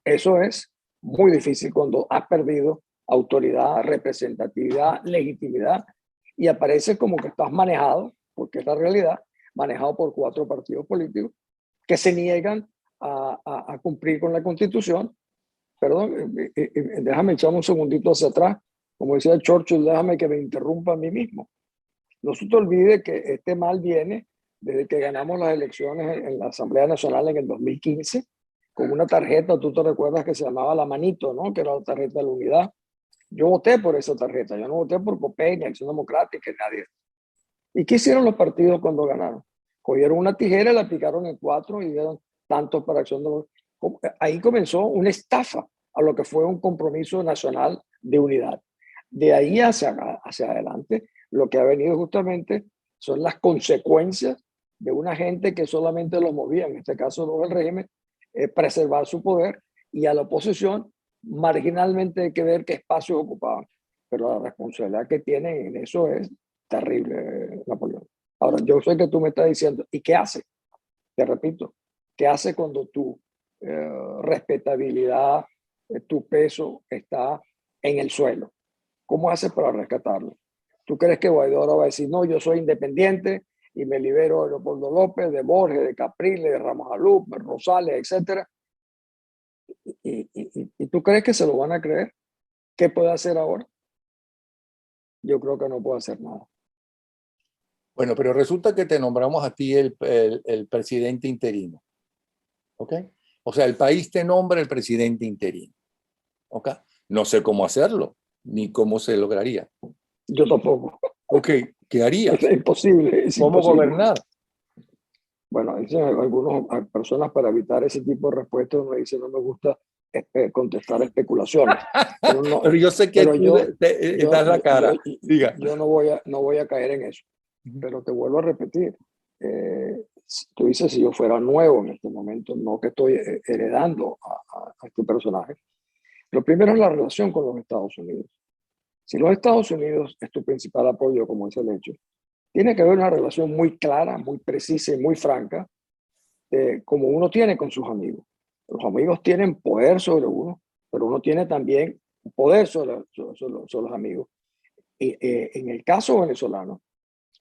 Eso es muy difícil cuando has perdido autoridad, representatividad, legitimidad y aparece como que estás manejado, porque es la realidad, manejado por 4 partidos políticos que se niegan a cumplir con la Constitución. Perdón, déjame echar un segundito hacia atrás. Como decía Churchill, déjame que me interrumpa a mí mismo. No se te olvide que este mal viene desde que ganamos las elecciones en la Asamblea Nacional en el 2015, con una tarjeta, tú te recuerdas, que se llamaba la manito, ¿no? Que era la tarjeta de la unidad. Yo voté por esa tarjeta, yo no voté por COPEI, ni Acción Democrática, nadie. ¿Y qué hicieron los partidos cuando ganaron? Cogieron una tijera, la picaron en 4 y dieron tantos para Acción Democrática. Ahí comenzó una estafa a lo que fue un compromiso nacional de unidad. De ahí hacia adelante, lo que ha venido justamente son las consecuencias de una gente que solamente lo movía, en este caso no el régimen, preservar su poder, y a la oposición marginalmente hay que ver qué espacios ocupaban. Pero la responsabilidad que tienen en eso es terrible, Napoleón. Ahora, yo sé que tú me estás diciendo, ¿y qué hace? Te repito, ¿qué hace cuando tú respetabilidad, tu peso está en el suelo. ¿Cómo haces para rescatarlo? ¿Tú crees que Guaidó ahora va a decir, no, yo soy independiente y me libero de Leopoldo López, de Borges, de Capriles, de Ramos Alup, de Rosales, etcétera? ¿Y tú crees que se lo van a creer? ¿Qué puede hacer ahora? Yo creo que no puede hacer nada. Bueno, pero resulta que te nombramos a ti el presidente interino. ¿Ok? O sea, el país te nombra el presidente interino. ¿Ok? No sé cómo hacerlo, ni cómo se lograría. Yo tampoco. Ok, ¿qué harías? Es imposible. Es ¿Cómo imposible. gobernar? Bueno, dicen algunas personas para evitar ese tipo de respuestas, me dicen no me gusta contestar especulaciones. Pero, no, Pero yo sé que pero tú das la cara. Diga. yo no voy a caer en eso. Pero te vuelvo a repetir. Tú dices, si yo fuera nuevo en este momento, no que estoy heredando a este personaje. Lo primero es la relación con los Estados Unidos. Si los Estados Unidos es tu principal apoyo, como es el hecho, tiene que haber una relación muy clara, muy precisa y muy franca, como uno tiene con sus amigos. Los amigos tienen poder sobre uno, pero uno tiene también poder sobre los amigos. Y, en el caso venezolano,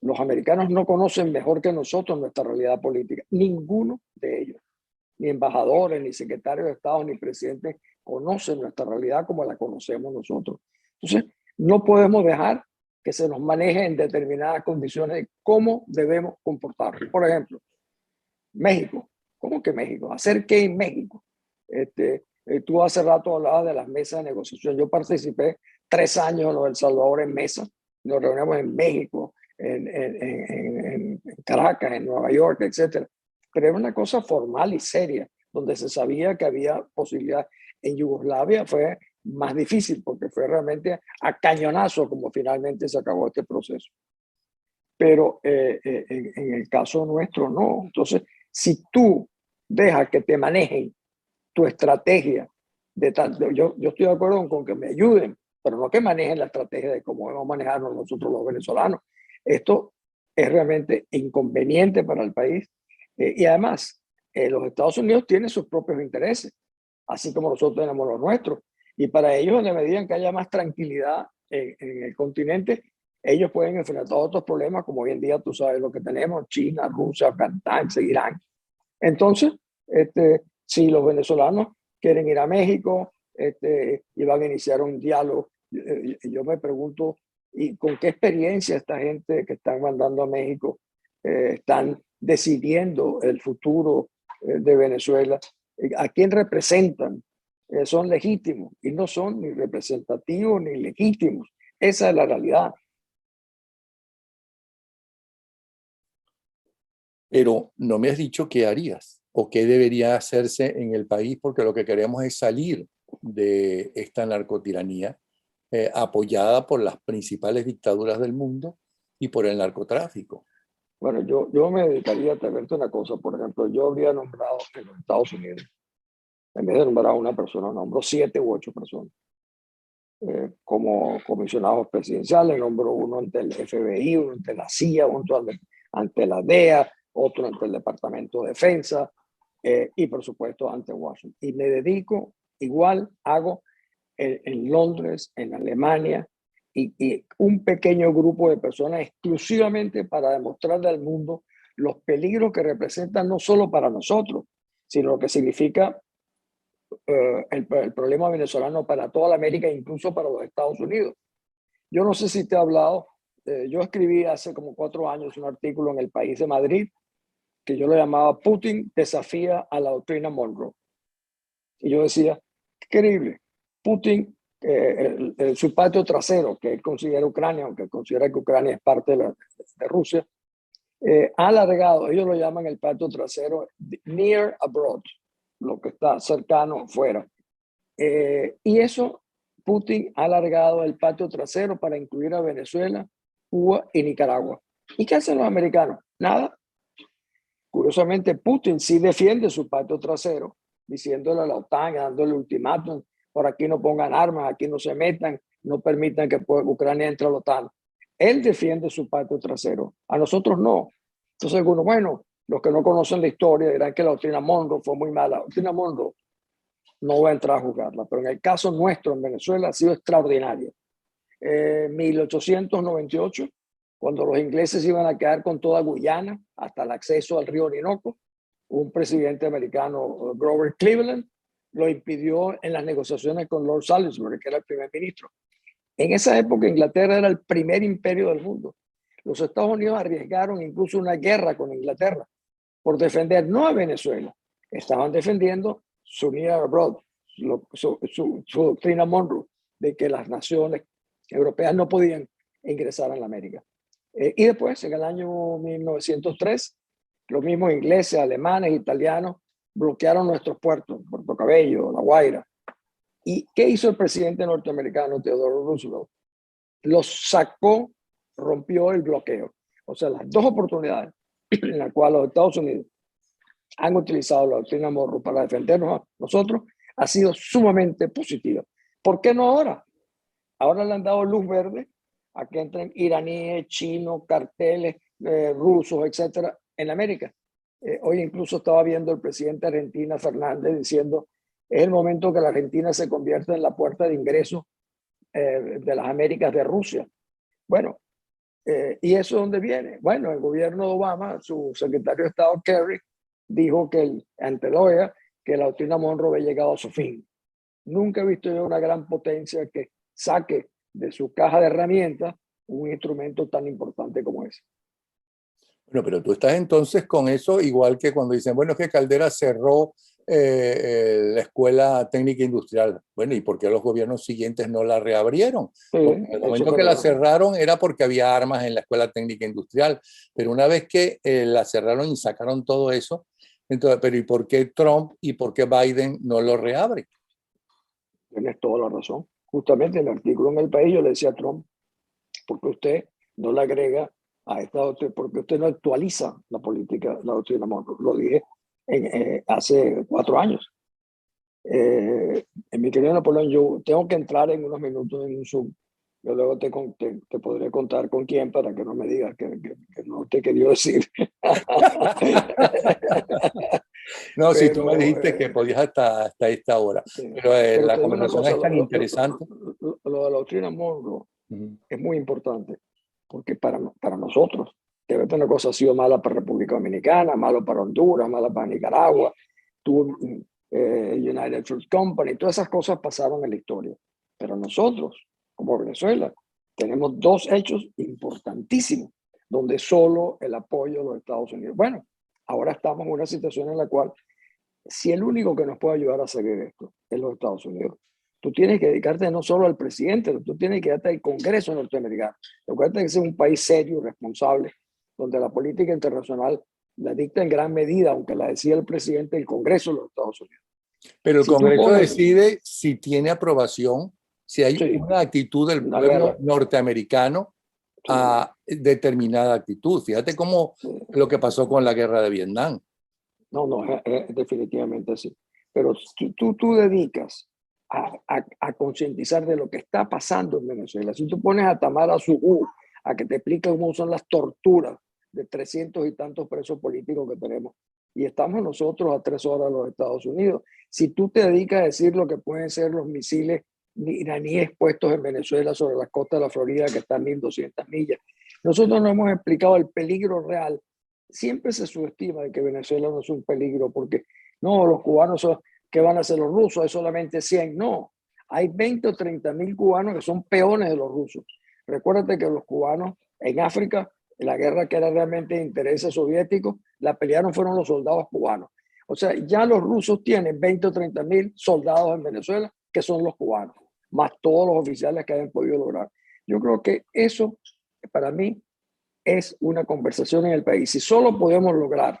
los americanos no conocen mejor que nosotros nuestra realidad política. Ninguno de ellos, ni embajadores, ni secretarios de Estado, ni presidentes, conocen nuestra realidad como la conocemos nosotros. Entonces, no podemos dejar que se nos maneje en determinadas condiciones de cómo debemos comportarnos. Por ejemplo, México. ¿Cómo que México? ¿Hacer qué en México? Tú hace rato hablabas de las mesas de negociación. Yo participé 3 años en El Salvador en mesas. Nos reunimos en México, en Caracas, en Nueva York, etc. Pero era una cosa formal y seria, donde se sabía que había posibilidad. En Yugoslavia fue más difícil porque fue realmente a cañonazo como finalmente se acabó este proceso. Pero en el caso nuestro no. Entonces, si tú dejas que te manejen tu estrategia, yo estoy de acuerdo con que me ayuden, pero no que manejen la estrategia de cómo vamos a manejarnos nosotros los venezolanos. Esto es realmente inconveniente para el país. Y además, los Estados Unidos tienen sus propios intereses, así como nosotros tenemos los nuestros. Y para ellos, en la medida en que haya más tranquilidad en el continente, ellos pueden enfrentar otros problemas, como hoy en día tú sabes lo que tenemos, China, Rusia, Afganistán, Irán. Entonces, si los venezolanos quieren ir a México y van a iniciar un diálogo, yo me pregunto, ¿y con qué experiencia esta gente que están mandando a México están decidiendo el futuro de Venezuela? ¿A quién representan? Son legítimos y no son ni representativos ni legítimos. Esa es la realidad. Pero no me has dicho qué harías o qué debería hacerse en el país, porque lo que queremos es salir de esta narcotiranía apoyada por las principales dictaduras del mundo y por el narcotráfico. Bueno, yo me dedicaría a verte una cosa. Por ejemplo, yo habría nombrado en los Estados Unidos, en vez de nombrar a una persona, nombro 7 u 8 personas. Como comisionados presidenciales, nombro uno ante el FBI, uno ante la CIA, uno ante la DEA, otro ante el Departamento de Defensa y por supuesto ante Washington. Y me dedico, igual hago en Londres, en Alemania, y un pequeño grupo de personas exclusivamente para demostrarle al mundo los peligros que representan no solo para nosotros, sino lo que significa el problema venezolano para toda la América, incluso para los Estados Unidos. Yo no sé si te he hablado, yo escribí hace como 4 años un artículo en El País de Madrid que yo lo llamaba Putin desafía a la doctrina Monroe. Y yo decía, increíble, Putin, su patio trasero, que él considera Ucrania, aunque considera que Ucrania es parte de Rusia, ha alargado, ellos lo llaman el patio trasero near abroad, lo que está cercano fuera. Y eso, Putin ha alargado el patio trasero para incluir a Venezuela, Cuba y Nicaragua. ¿Y qué hacen los americanos? Nada. Curiosamente, Putin sí defiende su patio trasero, diciéndole a la OTAN, dándole ultimátum, por aquí no pongan armas, aquí no se metan, no permitan que Ucrania entre a la OTAN. Él defiende su patio trasero, a nosotros no. Entonces, algunos, bueno, los que no conocen la historia dirán que la doctrina Monroe fue muy mala. La doctrina Monroe no voy a entrar a juzgarla, pero en el caso nuestro en Venezuela ha sido extraordinario. 1898, cuando los ingleses iban a quedar con toda Guyana hasta el acceso al río Orinoco, un presidente americano, Grover Cleveland, lo impidió en las negociaciones con Lord Salisbury, que era el primer ministro. En esa época Inglaterra era el primer imperio del mundo. Los Estados Unidos arriesgaron incluso una guerra con Inglaterra por defender no a Venezuela, estaban defendiendo su Near Abroad, su doctrina Monroe, de que las naciones europeas no podían ingresar a la América. Y después, en el año 1903, los mismos ingleses, alemanes, italianos bloquearon nuestros puertos, Puerto Cabello, La Guaira. ¿Y qué hizo el presidente norteamericano Theodore Roosevelt? Los sacó, rompió el bloqueo. O sea, las dos oportunidades en las cuales los Estados Unidos han utilizado la doctrina Monroe para defendernos a nosotros ha sido sumamente positiva. ¿Por qué no ahora? Ahora le han dado luz verde a que entren iraníes, chinos, carteles, rusos, etcétera, en América. Hoy incluso estaba viendo el presidente de Argentina, Fernández, diciendo es el momento que la Argentina se convierta en la puerta de ingreso de las Américas de Rusia. Bueno, ¿y eso dónde viene? Bueno, el gobierno de Obama, su secretario de Estado Kerry, dijo que ante la OEA que la doctrina Monroe había llegado a su fin. Nunca he visto yo una gran potencia que saque de su caja de herramientas un instrumento tan importante como ese. Bueno, pero tú estás entonces con eso igual que cuando dicen, bueno, es que Caldera cerró la Escuela Técnica Industrial. Bueno, ¿y por qué los gobiernos siguientes no la reabrieron? Sí, Porque en el momento que la cerraron era porque había armas en la Escuela Técnica Industrial, pero una vez que la cerraron y sacaron todo eso, entonces, pero ¿y por qué Trump y por qué Biden no lo reabre? Tienes toda la razón. Justamente en el artículo en El País yo le decía a Trump, porque usted no le agrega a esta doctrina, porque usted no actualiza la política, la doctrina Monroe. Lo dije hace 4 años. En mi querido Napoleón, yo tengo que entrar en unos minutos en un Zoom. Yo luego te podré contar con quién para que no me digas que no te quería decir. No, si tú me Pero, dijiste que podías hasta esta hora, sí. pero Pero la te digo una conversación cosa, es tan interesante. lo de la doctrina Monroe Uh-huh. es muy importante, porque para nosotros, debe tener cosa ha sido mala para República Dominicana, malo para Honduras, mala para Nicaragua, tuvo United Fruit Company, todas esas cosas pasaron en la historia. Pero nosotros, como Venezuela, tenemos 2 hechos importantísimos, donde solo el apoyo de los Estados Unidos. Bueno, ahora estamos en una situación en la cual, si el único que nos puede ayudar a seguir esto es los Estados Unidos, tú tienes que dedicarte no solo al presidente, tú tienes que dedicarte al Congreso norteamericano. Recuerda que es un país serio y responsable, donde la política internacional la dicta en gran medida, aunque la decía el presidente del Congreso de los Estados Unidos. Pero el Si tú Congreso pones, decide si tiene aprobación, si hay sí, una actitud del una pueblo guerra, norteamericano sí, a determinada actitud. Fíjate cómo sí. lo que pasó con la guerra de Vietnam. No, es definitivamente así. Pero tú dedicas a concientizar de lo que está pasando en Venezuela. Si tú pones a Tamara Sujú a que te explique cómo son las torturas de 300 y tantos presos políticos que tenemos, y estamos nosotros a 3 horas de los Estados Unidos, si tú te dedicas a decir lo que pueden ser los misiles iraníes puestos en Venezuela sobre las costas de la Florida, que están 1.200 millas, nosotros no hemos explicado el peligro real. Siempre se subestima de que Venezuela no es un peligro porque no, los cubanos son, ¿qué van a hacer los rusos? Hay solamente 100. No, hay 20 o 30 mil cubanos que son peones de los rusos. Recuérdate que los cubanos en África, en la guerra que era realmente de intereses soviéticos, la pelearon fueron los soldados cubanos. O sea, ya los rusos tienen 20 o 30 mil soldados en Venezuela que son los cubanos, más todos los oficiales que hayan podido lograr. Yo creo que eso, para mí, es una conversación en el país. Si solo podemos lograr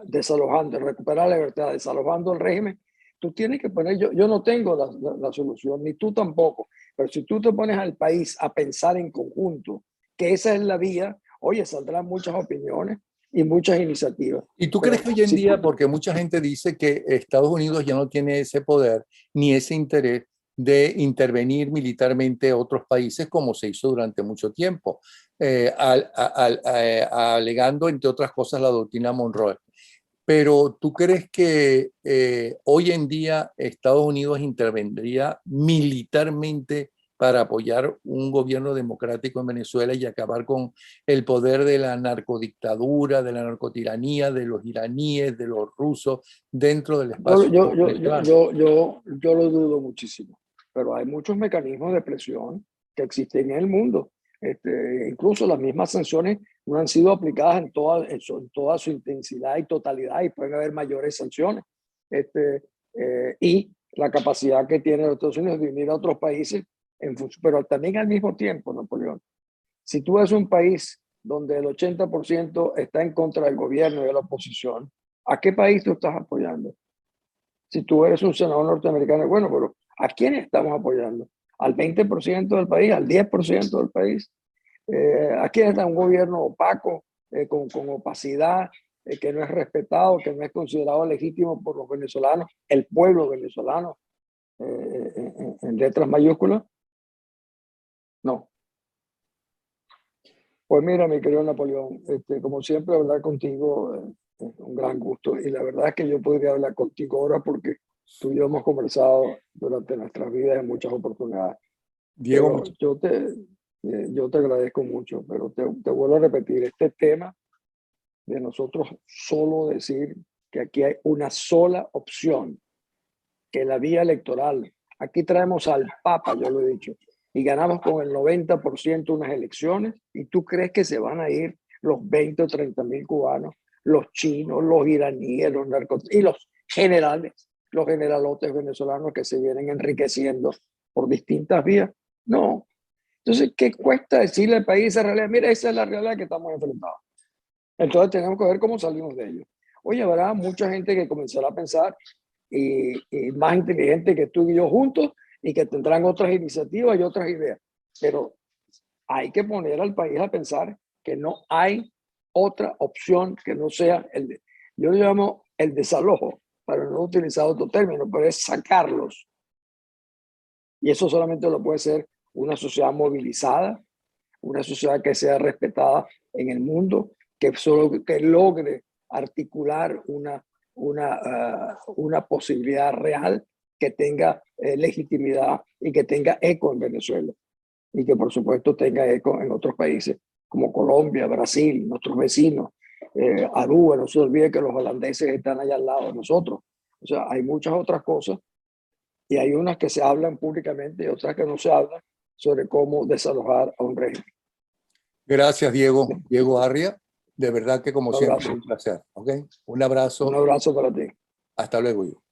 desalojando, recuperar la libertad, desalojando el régimen, tú tienes que poner, yo no tengo la solución, ni tú tampoco, pero si tú te pones al país a pensar en conjunto, que esa es la vía, oye, saldrán muchas opiniones y muchas iniciativas. ¿Y tú Pero crees que hoy en si día, tú, porque mucha gente dice que Estados Unidos ya no tiene ese poder ni ese interés de intervenir militarmente a otros países como se hizo durante mucho tiempo, alegando, entre otras cosas, la doctrina Monroe? Pero ¿tú crees que hoy en día Estados Unidos intervendría militarmente para apoyar un gobierno democrático en Venezuela y acabar con el poder de la narcodictadura, de la narcotiranía, de los iraníes, de los rusos dentro del espacio venezolano? Yo lo dudo muchísimo, pero hay muchos mecanismos de presión que existen en el mundo. Incluso las mismas sanciones no han sido aplicadas en toda su intensidad y totalidad, y pueden haber mayores sanciones. Y la capacidad que tiene los Estados Unidos de unir a otros países, pero también al mismo tiempo, Napoleón, si tú eres un país donde el 80% está en contra del gobierno y de la oposición, ¿a qué país tú estás apoyando? Si tú eres un senador norteamericano, bueno, pero ¿a quién estamos apoyando? ¿Al 20% del país? ¿Al 10% del país? ¿A quién está un gobierno opaco, con opacidad, que no es respetado, que no es considerado legítimo por los venezolanos, el pueblo venezolano, en letras mayúsculas? No. Pues mira, mi querido Napoleón, como siempre hablar contigo es un gran gusto, y la verdad es que yo podría hablar contigo ahora porque tú y yo hemos conversado durante nuestras vidas en muchas oportunidades. Diego, Pero yo te agradezco mucho, pero te vuelvo a repetir, este tema de nosotros solo decir que aquí hay una sola opción, que la vía electoral. Aquí traemos al Papa, yo lo he dicho, y ganamos con el 90% unas elecciones, y tú crees que se van a ir los 20 o 30 mil cubanos, los chinos, los iraníes, los narcotraficantes y los generales, los generalotes venezolanos que se vienen enriqueciendo por distintas vías. No. Entonces, ¿qué cuesta decirle al país esa realidad? Mira, esa es la realidad que estamos enfrentados. Entonces tenemos que ver cómo salimos de ello. Oye, habrá mucha gente que comenzará a pensar, y más inteligente que tú y yo juntos, y que tendrán otras iniciativas y otras ideas. Pero hay que poner al país a pensar que no hay otra opción que no sea yo lo llamo el desalojo, para no utilizar otro término, pero es sacarlos. Y eso solamente lo puede ser una sociedad movilizada, una sociedad que sea respetada en el mundo, que logre articular una posibilidad real, que tenga legitimidad y que tenga eco en Venezuela, y que por supuesto tenga eco en otros países como Colombia, Brasil, nuestros vecinos, Aruba. No se olvide que los holandeses están allá al lado de nosotros. O sea, hay muchas otras cosas, y hay unas que se hablan públicamente y otras que no se hablan, sobre cómo desalojar a un régimen. gracias, Diego. Diego Arria, de verdad que como Un siempre abrazo. un placer. ¿Ok? Un abrazo. Un abrazo para ti. Hasta luego.